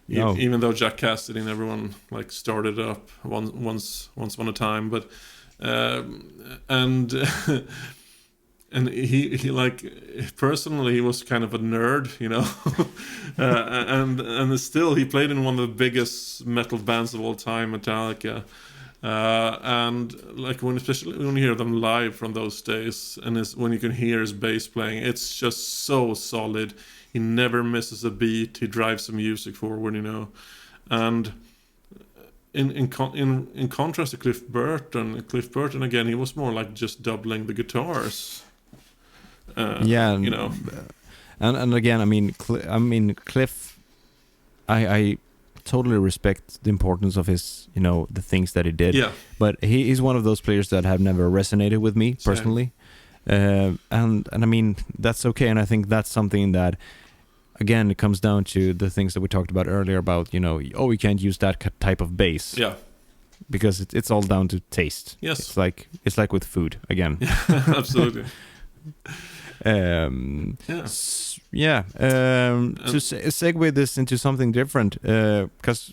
No. Even though Jack Cassidy and everyone like started up once upon a time, but and he like personally he was kind of a nerd, you know. and still he played in one of the biggest metal bands of all time, Metallica. And like especially when you hear them live from those days, and when you can hear his bass playing, it's just so solid. He never misses a beat. He drives the music forward, you know. And in contrast to Cliff Burton again, he was more like just doubling the guitars. You know. And again, I mean Cliff, I totally respect the importance of his, you know, the things that he did. Yeah. But he is one of those players that have never resonated with me personally. And I mean that's okay, and I think that's something that, again, it comes down to the things that we talked about earlier about, you know, we can't use that type of bass. Yeah. Because it's all down to taste. Yes. It's like with food again. Yeah, absolutely. To segue this into something different, because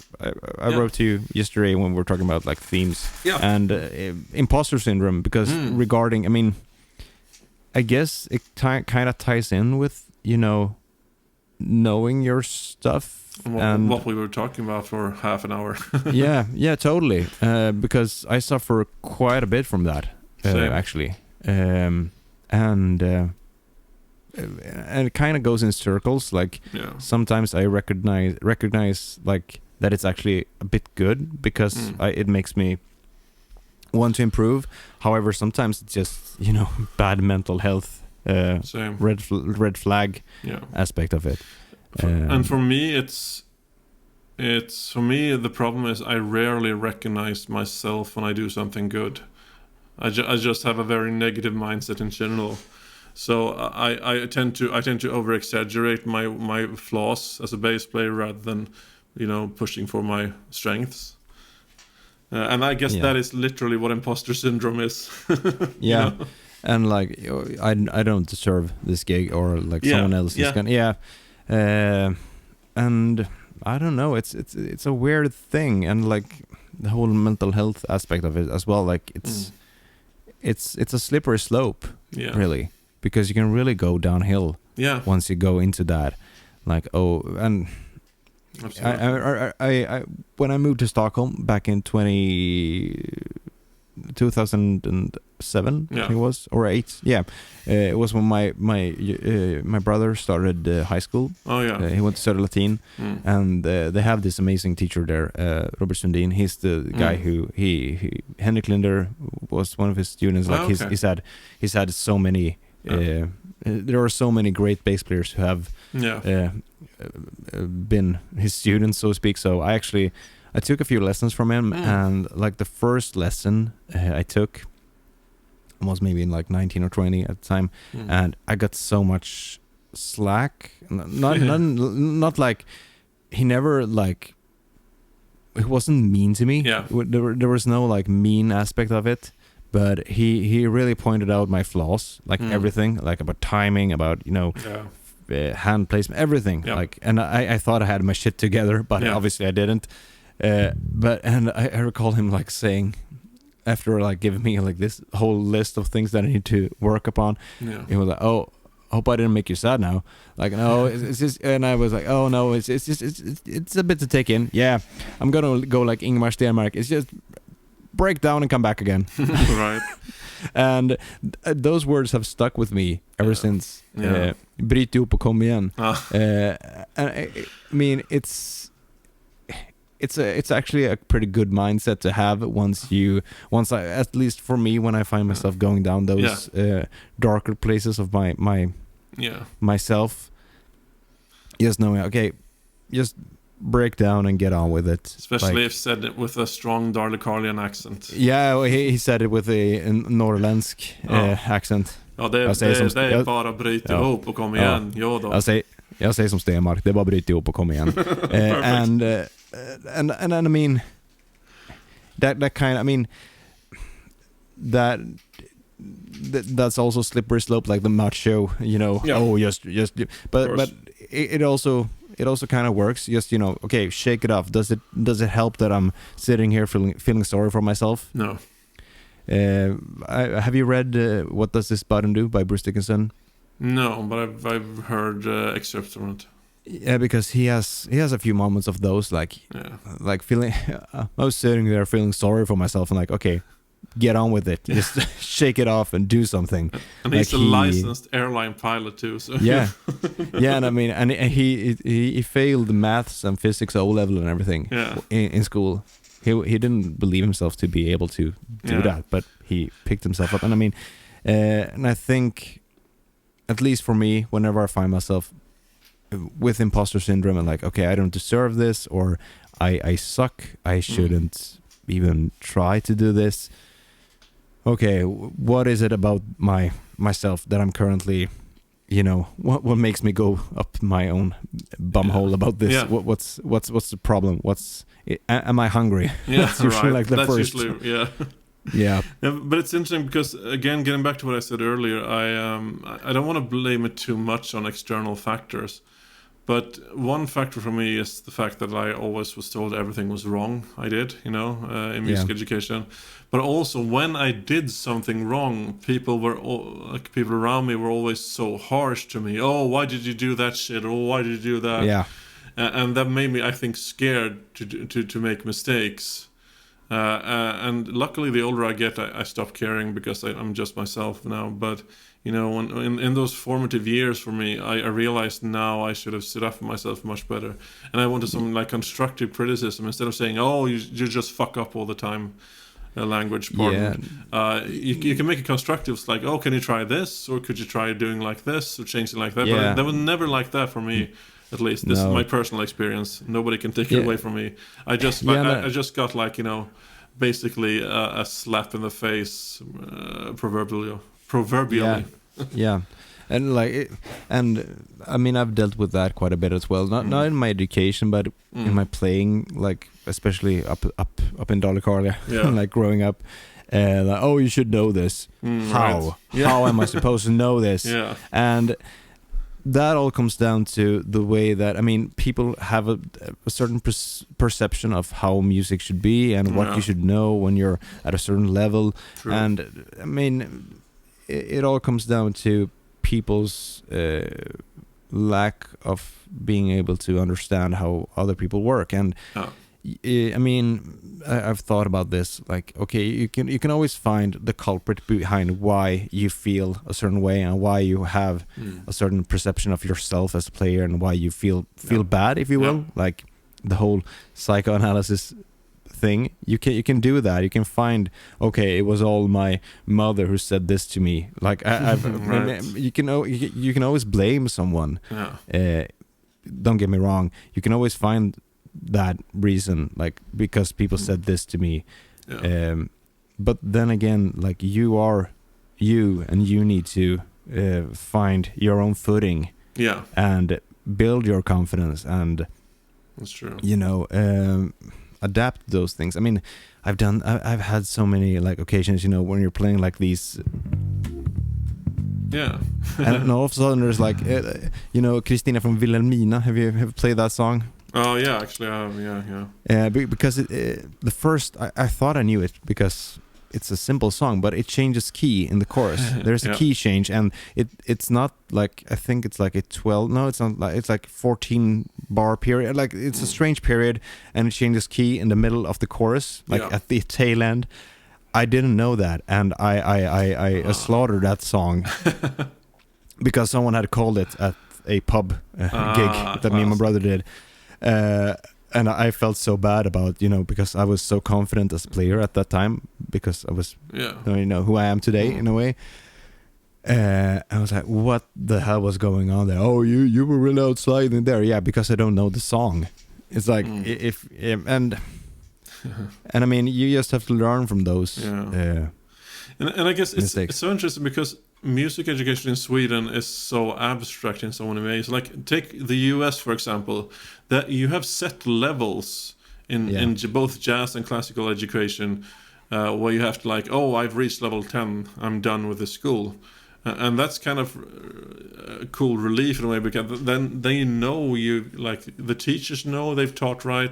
I wrote to you yesterday when we were talking about like themes and Imposter Syndrome, because regarding, I mean, I guess it kind of ties in with, you know, knowing your stuff and what we were talking about for half an hour. yeah, totally. Because I suffer quite a bit from that, actually, and it kind of goes in circles. Like sometimes I recognize like that it's actually a bit good because it makes me want to improve. However, sometimes it's just, you know, bad mental health, red flag aspect of it. And for me, it's for me the problem is I rarely recognize myself when I do something good. I just have a very negative mindset in general. So I tend to over exaggerate my flaws as a bass player rather than, you know, pushing for my strengths. And I guess that is literally what Imposter Syndrome is. Yeah, you know? And like I don't deserve this gig, or like someone else is gonna. And I don't know. It's a weird thing, and like the whole mental health aspect of it as well. Like it's a slippery slope, really, because you can really go downhill. Yeah. Once you go into that, like and. I when I moved to Stockholm back in 2007, I think it was, or 8. It was when my brother started high school. He went to Södra Latin, and they have this amazing teacher there, Robert Sundin. He's the guy who Henrik Linder was one of his students. Like he's had so many. There are so many great bass players who have been his students, so to speak. So I took a few lessons from him, and like the first lesson I took was maybe in like 19 or 20 at the time, and I got so much slack. Not like he never like he wasn't mean to me. There was no like mean aspect of it. But he really pointed out my flaws, like everything, like about timing, about, you know, hand placement, everything. Like, and I thought I had my shit together, but obviously I didn't. And I recall him like saying, after like giving me like this whole list of things that I need to work upon, he was like, "Oh, hope I didn't make you sad now. Like, no, it's just, and I was like, oh no, it's just it's a bit to take in. Yeah, I'm gonna go like Ingmar Stenmark. It's just break down and come back again. Right. And those words have stuck with me ever since. Bryt ihop och kom igen. And I mean, it's actually a pretty good mindset to have once at least for me, when I find myself going down those darker places of my myself, just knowing, okay, just break down and get on with it. Especially if said it with a strong Dalecarlian accent. Yeah, he said it with a norrländsk accent. Ja, det är bara bryt ihop och kom igen. Ja då. Jag säger som Stenmark, det är bara bryt ihop och kom igen. And I mean that kind, I mean that's also slippery slope, like the macho, you know. Oh, just but it also kind of works. Just, you know, okay, shake it off. Does it help that I'm sitting here feeling sorry for myself? No. Have you read What Does This Button Do by Bruce Dickinson? No, but I've heard excerpts from it. Yeah, because he has a few moments of those, like feeling. I was sitting there feeling sorry for myself, and like, okay, get on with it. Just shake it off and do something. And he's a licensed airline pilot too. So yeah, and I mean, and he failed maths and physics O level and everything in school. He didn't believe himself to be able to do that, but he picked himself up. And I mean, and I think, at least for me, whenever I find myself with imposter syndrome and like, okay, I don't deserve this, or I suck, I shouldn't even try to do this. Okay, what is it about myself that I'm currently, you know, what makes me go up my own bumhole about this? Yeah. What's the problem? Am I hungry? Yeah, that's usually right. like the that's first. Usually, yeah. But it's interesting because, again, getting back to what I said earlier, I don't want to blame it too much on external factors. But one factor for me is the fact that I always was told everything was wrong I did, you know, in music education. But also, when I did something wrong, people around me were always so harsh to me. Oh, why did you do that shit? Or why did you do that? Yeah. And that made me, I think, scared to make mistakes. And luckily, the older I get, I stop caring because I'm just myself now. But you know, in those formative years for me, I realized now I should have stood up for myself much better. And I wanted some like constructive criticism instead of saying, "Oh, you just fuck up all the time." Language, pardon. You can make it constructive. It's like, "Oh, can you try this? Or could you try doing like this? Or changing like that?" But that was never like that for me. At least this is my personal experience. Nobody can take it away from me. I just got like, you know, basically a slap in the face, proverbially. Yeah. And like, and I mean, I've dealt with that quite a bit as well. Not in my education, but in my playing, like especially up in Dalecarlia, like growing up. Like, oh, you should know this. How? Right. How am I supposed to know this? Yeah. And that all comes down to the way that, I mean, people have a certain perception of how music should be and what you should know when you're at a certain level. True. And I mean, it all comes down to people's lack of being able to understand how other people work. And I mean, I've thought about this. Like, okay, you can always find the culprit behind why you feel a certain way and why you have a certain perception of yourself as a player and why you feel bad, if you will. Like the whole psychoanalysis thing. You can do that. You can find, okay, it was all my mother who said this to me. Like Right. you can always blame someone. Don't get me wrong. You can always find that reason, like because people said this to me. But then again, like you are you, and you need to find your own footing. And build your confidence, and that's true. You know, adapt those things. I mean, I've had so many like occasions, you know, when you're playing like these. And all of a sudden there's like, you know, Kristina from Wilhelmina. Have you played that song? Oh yeah, actually I have. Yeah. Because the first I thought I knew it because it's a simple song, but it changes key in the chorus. There's a key change, and it's not like, I think it's like a 12. No, it's not. Like, it's like 14 bar period. Like it's a strange period, and it changes key in the middle of the chorus, like at the tail end. I didn't know that, and I slaughtered that song because someone had called it at a pub gig that me and my brother did. And I felt so bad about, because I was so confident as a player at that time, because I was, who I am today in a way. I was like, what the hell was going on there? Oh, you were really outside in there. Yeah, because I don't know the song. It's like, and I mean, you just have to learn from those. And I guess mistakes. It's so interesting because music education in Sweden is so abstract in so many ways. Like, take the US, for example, that you have set levels in both jazz and classical education, where you have to like, oh, I've reached level 10, I'm done with the school. And that's kind of a cool relief in a way, because then they know like the teachers know they've taught right,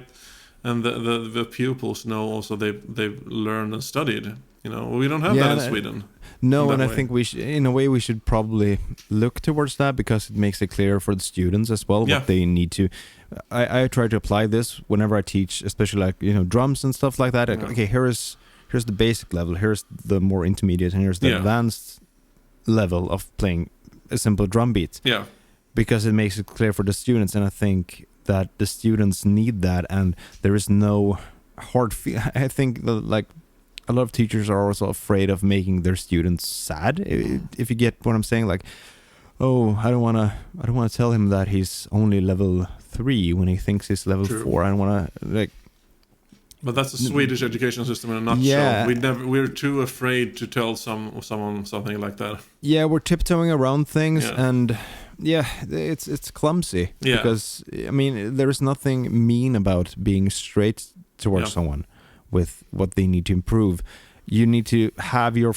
and the pupils know also they've learned and studied. We don't have that in Sweden. No, and I think in a way we should probably look towards that, because it makes it clear for the students as well what they need to. I try to apply this whenever I teach, especially like drums and stuff like that. Okay, here's the basic level, here's the more intermediate, and here's the advanced level of playing a simple drum beat. Yeah, because it makes it clear for the students, and I think that the students need that, and there is no hard feel. I think like a lot of teachers are also afraid of making their students sad. If you get what I'm saying, like, oh, I don't want to tell him that he's only level 3 when he thinks he's level 4. I don't want to like. But that's the Swedish education system in a nutshell. We're too afraid to tell someone something like that. Yeah, we're tiptoeing around things, and it's clumsy. Yeah. Because I mean, there is nothing mean about being straight towards someone with what they need to improve. You need to have you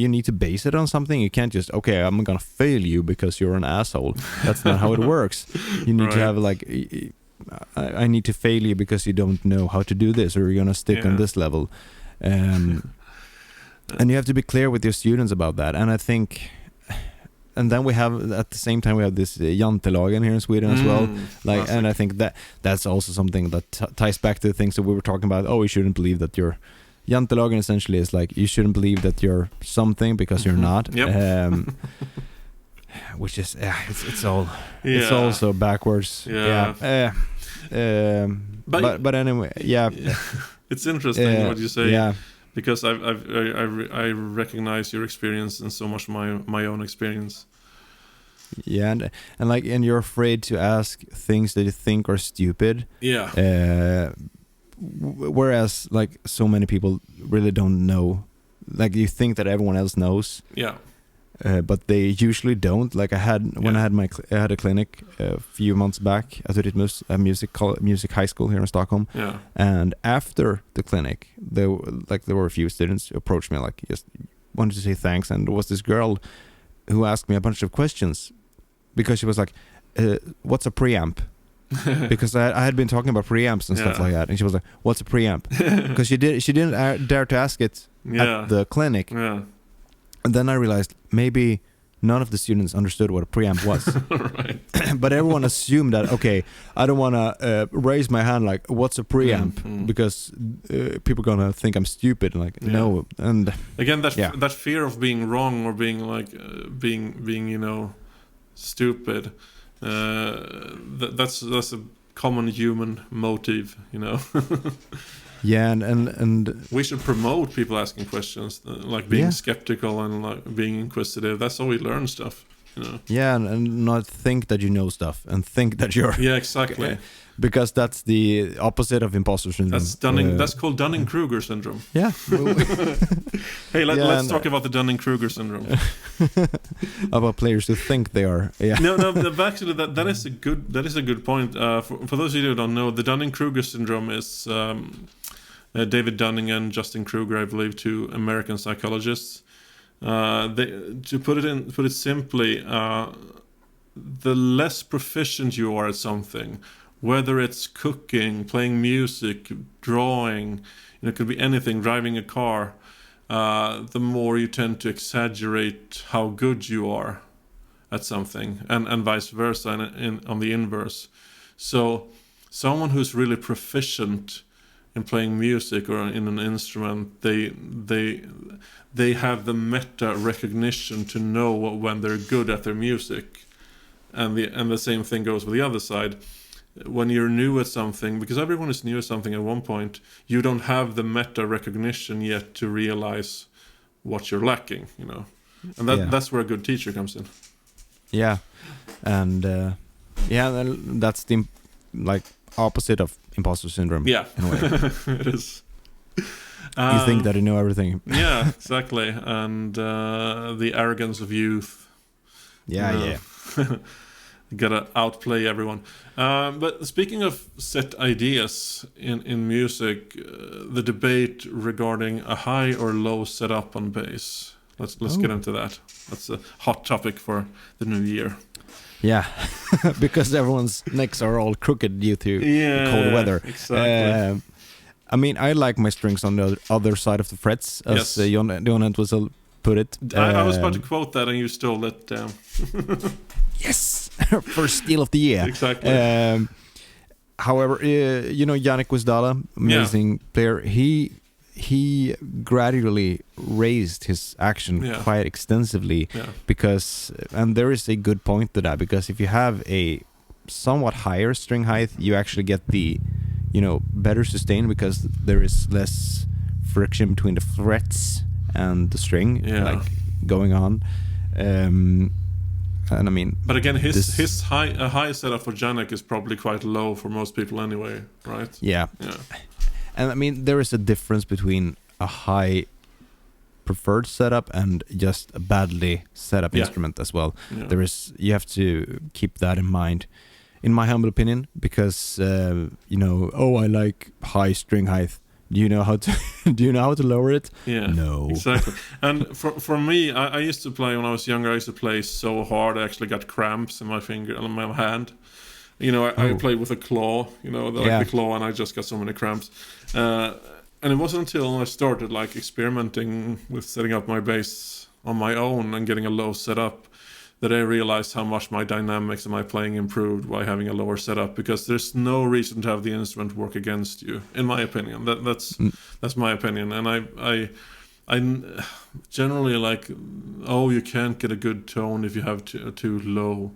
need to base it on something. You can't just, okay, I'm gonna fail you because you're an asshole. That's not how it works. You need to have like, I need to fail you because you don't know how to do this, or you're gonna stick on this level. And you have to be clear with your students about that. And I think, and then we have, at the same time, we have this jantelagen here in Sweden as well. Like, and I think that's also something that ties back to the things that we were talking about. Oh, you shouldn't believe that you're. Jantelagen essentially is like, you shouldn't believe that you're something because you're not. Yep. Which is it's all so backwards. But anyway, it's interesting what you say. Yeah. Because I recognize your experience and so much my own experience. Yeah, and you're afraid to ask things that you think are stupid. Yeah. Whereas like so many people really don't know. Like, you think that everyone else knows. Yeah. But they usually don't. Like I had a clinic a few months back at Rytmus, a music high school here in Stockholm. Yeah. And after the clinic, there were a few students who approached me, like, just wanted to say thanks. And there was this girl who asked me a bunch of questions because she was like, "What's a preamp?" Because I had been talking about preamps and stuff like that, and she was like, "What's a preamp?" Because she didn't dare to ask it at the clinic. Yeah. And then I realized maybe none of the students understood what a preamp was. Right. But everyone assumed that, okay, I don't want to raise my hand like, what's a preamp? Because people are going to think I'm stupid. Like, no. And again, that fear of being wrong or being like, being stupid, that's a common human motive, Yeah, and we should promote people asking questions, like being skeptical and like being inquisitive. That's how we learn stuff, Yeah, and not think that you know stuff and think that you're. Yeah, exactly. Because that's the opposite of imposter syndrome. That's called Dunning-Kruger syndrome. Yeah. Hey, let's talk about the Dunning-Kruger syndrome. About players who think they are. Yeah. No. Actually, that is a good point. For those of you who don't know, the Dunning-Kruger syndrome is David Dunning and Justin Kruger, I believe, two American psychologists. To put it simply, the less proficient you are at something, whether it's cooking, playing music, drawing, it could be anything, driving a car, the more you tend to exaggerate how good you are at something, and vice versa on the inverse. So someone who's really proficient in playing music or in an instrument, they have the meta recognition to know when they're good at their music, and the same thing goes with the other side. When you're new at something, because everyone is new at something at one point, you don't have the meta recognition yet to realize what you're lacking, and that's where a good teacher comes in. Yeah, and that's the opposite of imposter syndrome. Yeah, in a way. it is. You think that you know everything. Yeah, exactly, and the arrogance of youth. Yeah. Gotta outplay everyone. But speaking of set ideas in music, the debate regarding a high or low setup on bass. Let's get into that. That's a hot topic for the new year. Yeah, because everyone's necks are all crooked due to cold weather. Exactly. I mean, I like my strings on the other side of the frets, as Jon Entwistle put it. I was about to quote that, and you stole it. Yes, first steal of the year. Exactly. However, Yannick Wisdala, amazing player. He gradually raised his action quite extensively because, and there is a good point to that, because if you have a somewhat higher string height, you actually get the better sustain, because there is less friction between the frets and the string going on. And I mean, but again, his high setup for Yannick is probably quite low for most people anyway, right? Yeah. And I mean, there is a difference between a high preferred setup and just a badly set up instrument as well. Yeah. You have to keep that in mind, in my humble opinion, because I like high string height. Do you know how to lower it? Yeah, no, exactly. And for me, I used to play when I was younger. I used to play so hard I actually got cramps in my finger and my hand. I played with a claw, the claw, and I just got so many cramps. And it wasn't until I started experimenting with setting up my bass on my own and getting a low setup that I realized how much my dynamics and my playing improved by having a lower setup, because there's no reason to have the instrument work against you, in my opinion. That's my opinion. And I generally you can't get a good tone if you have too low.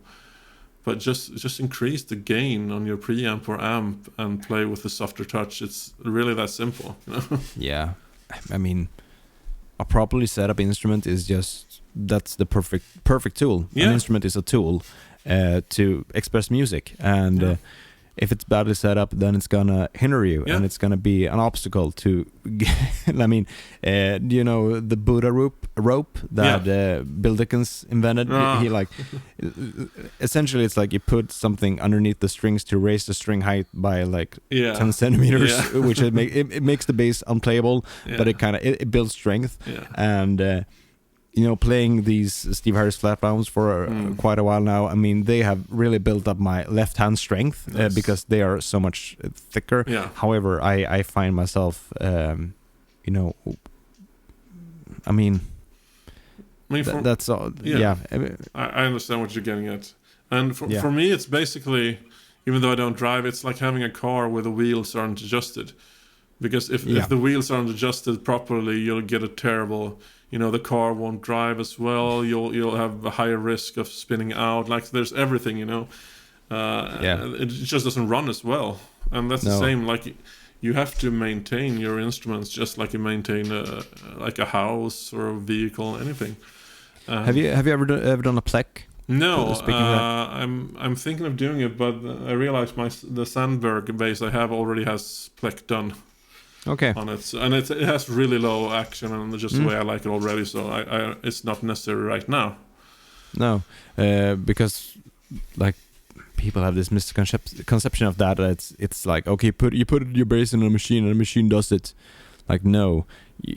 But just increase the gain on your preamp or amp and play with the softer touch. It's really that simple. Yeah, I mean, a properly set up instrument is that's the perfect tool. Yeah. An instrument is a tool to express music, and if it's badly set up, then it's gonna hinder you, and it's gonna be an obstacle to. I mean, do you know the Buddha rope that Bill Dickens invented? He essentially it's you put something underneath the strings to raise the string height by 10 centimeters, which it makes the bass unplayable, but it builds strength, and. Playing these Steve Harris flat bounds for quite a while now, I mean, they have really built up my left hand strength because they are so much thicker. Yeah. However, I find myself, I mean, that's all. Yeah. I understand what you're getting at. And for me, it's basically, even though I don't drive, it's like having a car where the wheels aren't adjusted. Because if the wheels aren't adjusted properly, you'll get a terrible... the car won't drive as well. You'll have a higher risk of spinning out. There's everything, It just doesn't run as well. And that's the same. You have to maintain your instruments just like you maintain a house or a vehicle, anything. Have you ever done a plec? No, I'm thinking of doing it, but I realized the Sandberg bass I have already has plec done. Okay. On it, and it has really low action, and just the way I like it already. So it's not necessary right now. No, because people have this misconception of that. It's okay, you put your bass in a machine, and the machine does it. No,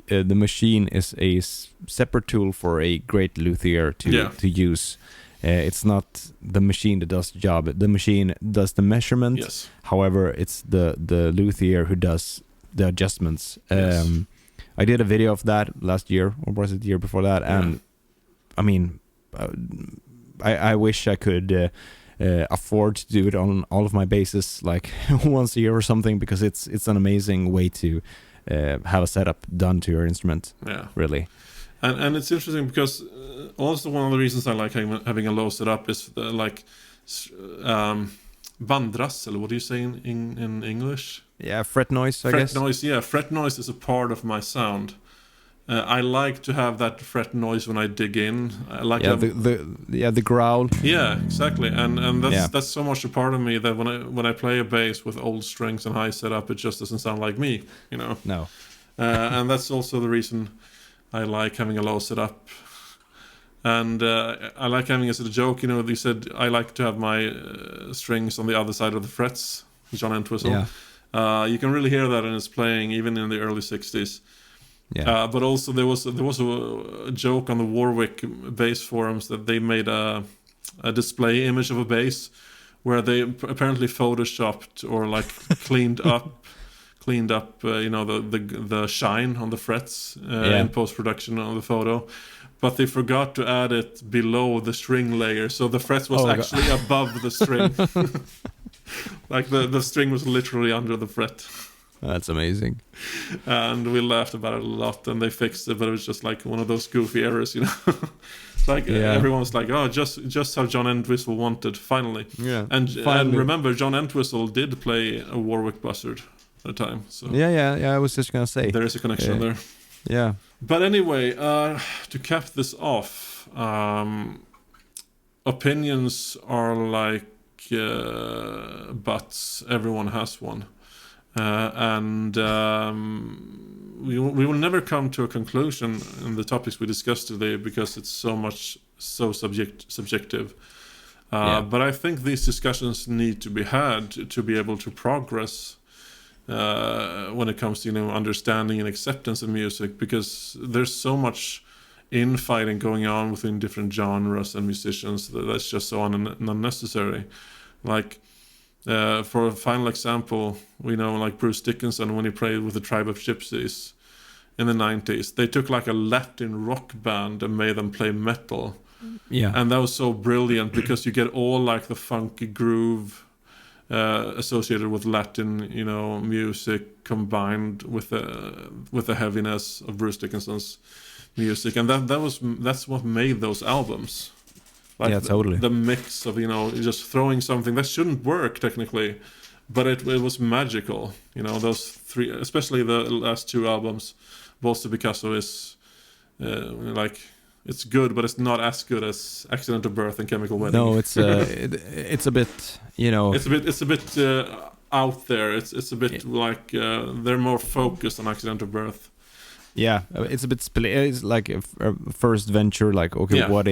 the machine is a separate tool for a great luthier to use. It's not the machine that does the job. The machine does the measurement. Yes. However, it's the luthier who does the adjustments. I did a video of that last year, or was it the year before that? And I mean, I wish I could afford to do it on all of my bases like once a year or something, because it's an amazing way to have a setup done to your instrument. Yeah, really. And it's interesting because also one of the reasons I like having a low setup is bandrassel. What do you say in English? Yeah, fret noise, I guess. Fret noise, yeah. Fret noise is a part of my sound. I like to have that fret noise when I dig in. I like the growl. Yeah, exactly. And that's so much a part of me that when I play a bass with old strings and high setup, it just doesn't sound like me, you know. No. And that's also the reason I like having a low setup. And I like having as a joke, you know, they said I like to have my strings on the other side of the frets, John Entwistle. Yeah. You can really hear that in his playing, even in the early 60s. Yeah. But also there was a joke on the Warwick bass forums that they made a display image of a bass where they apparently photoshopped or like cleaned up you know, the shine on the frets in post-production on the photo, but they forgot to add it below the string layer, so the frets was actually above the string. Like the string was literally under the fret. That's amazing. And we laughed about it a lot, and they fixed it, but it was just like one of those goofy errors, you know. It's like everyone was like, "Oh, just how John Entwistle wanted." Finally, and remember, John Entwistle did play a Warwick buzzard at the time. So I was just gonna say there is a connection there. Yeah. But anyway, to cap this off, opinions are like butts. Everyone has one. And we will never come to a conclusion in the topics we discussed today because it's so subjective. But I think these discussions need to be had to be able to progress when it comes to, you know, understanding and acceptance of music, because there's so much infighting going on within different genres and musicians that's just so unnecessary. Like, for a final example, we know like Bruce Dickinson, when he played with the Tribe of Gypsies in the 90s, they took like a Latin rock band and made them play metal. Yeah. And that was so brilliant because you get all like the funky groove associated with Latin, you know, music combined with the heaviness of Bruce Dickinson's music, and that's what made those albums. Like totally. The mix of, you know, just throwing something that shouldn't work technically, but it was magical. You know, those three, especially the last two albums, Bolster Picasso is like, it's good, but it's not as good as Accident of Birth and Chemical Wedding. No, it's it's a bit, you know, it's a bit out there. It's a bit like they're more focused on Accident of Birth. Yeah, it's a bit split. It's like a first venture. Like, okay, what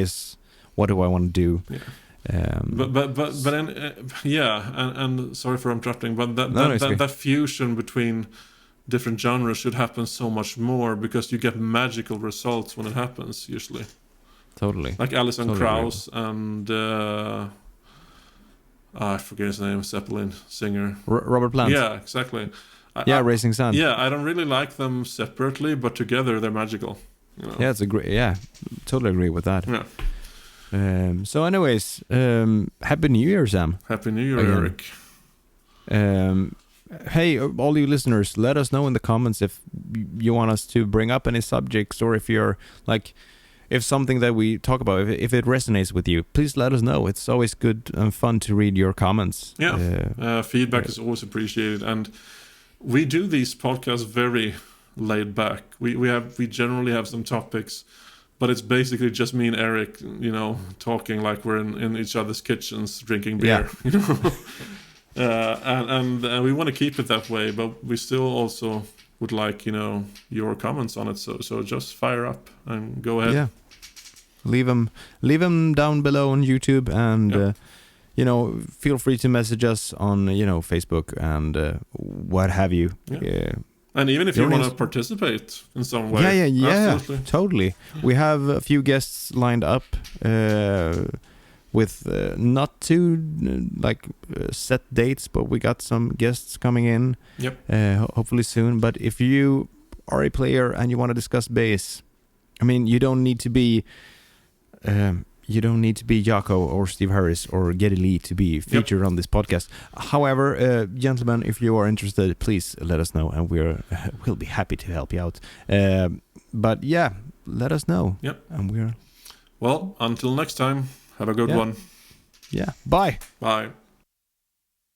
do I want to do? Yeah. But then and sorry for interrupting, but that fusion between different genres should happen so much more, because you get magical results when it happens usually. Totally. Like Alison Krauss and I forget his name, Zeppelin singer. Robert Plant. Yeah, exactly. Racing Sun. Yeah, I don't really like them separately, but together they're magical. You know? Yeah, it's a great. Yeah, totally agree with that. Yeah. So, anyways, Happy New Year, Sam. Happy New Year, Erik. Hey, all you listeners, let us know in the comments if you want us to bring up any subjects, or if you're like, if something that we talk about, if it resonates with you, please let us know. It's always good and fun to read your comments. Yeah, feedback is always appreciated, and we do these podcasts very laid back. We generally have some topics, but it's basically just me and Erik, you know, talking like we're in each other's kitchens drinking beer. You know. And we want to keep it that way, but we still also would like, you know, your comments on it. So just fire up and go ahead. Yeah, leave them down below on YouTube, and you know, feel free to message us on, you know, Facebook and what have you. Yeah. And even if you want to participate in some way. Yeah, totally. We have a few guests lined up. With not too set dates, but we got some guests coming in. Yep. Hopefully soon. But if you are a player and you want to discuss bass, I mean, you don't need to be Jaco or Steve Harris or Geddy Lee to be featured on this podcast. However, gentlemen, if you are interested, please let us know, and we'll be happy to help you out. But yeah, let us know. Yep. And well, until next time, have a good one. Yeah. Bye. Bye.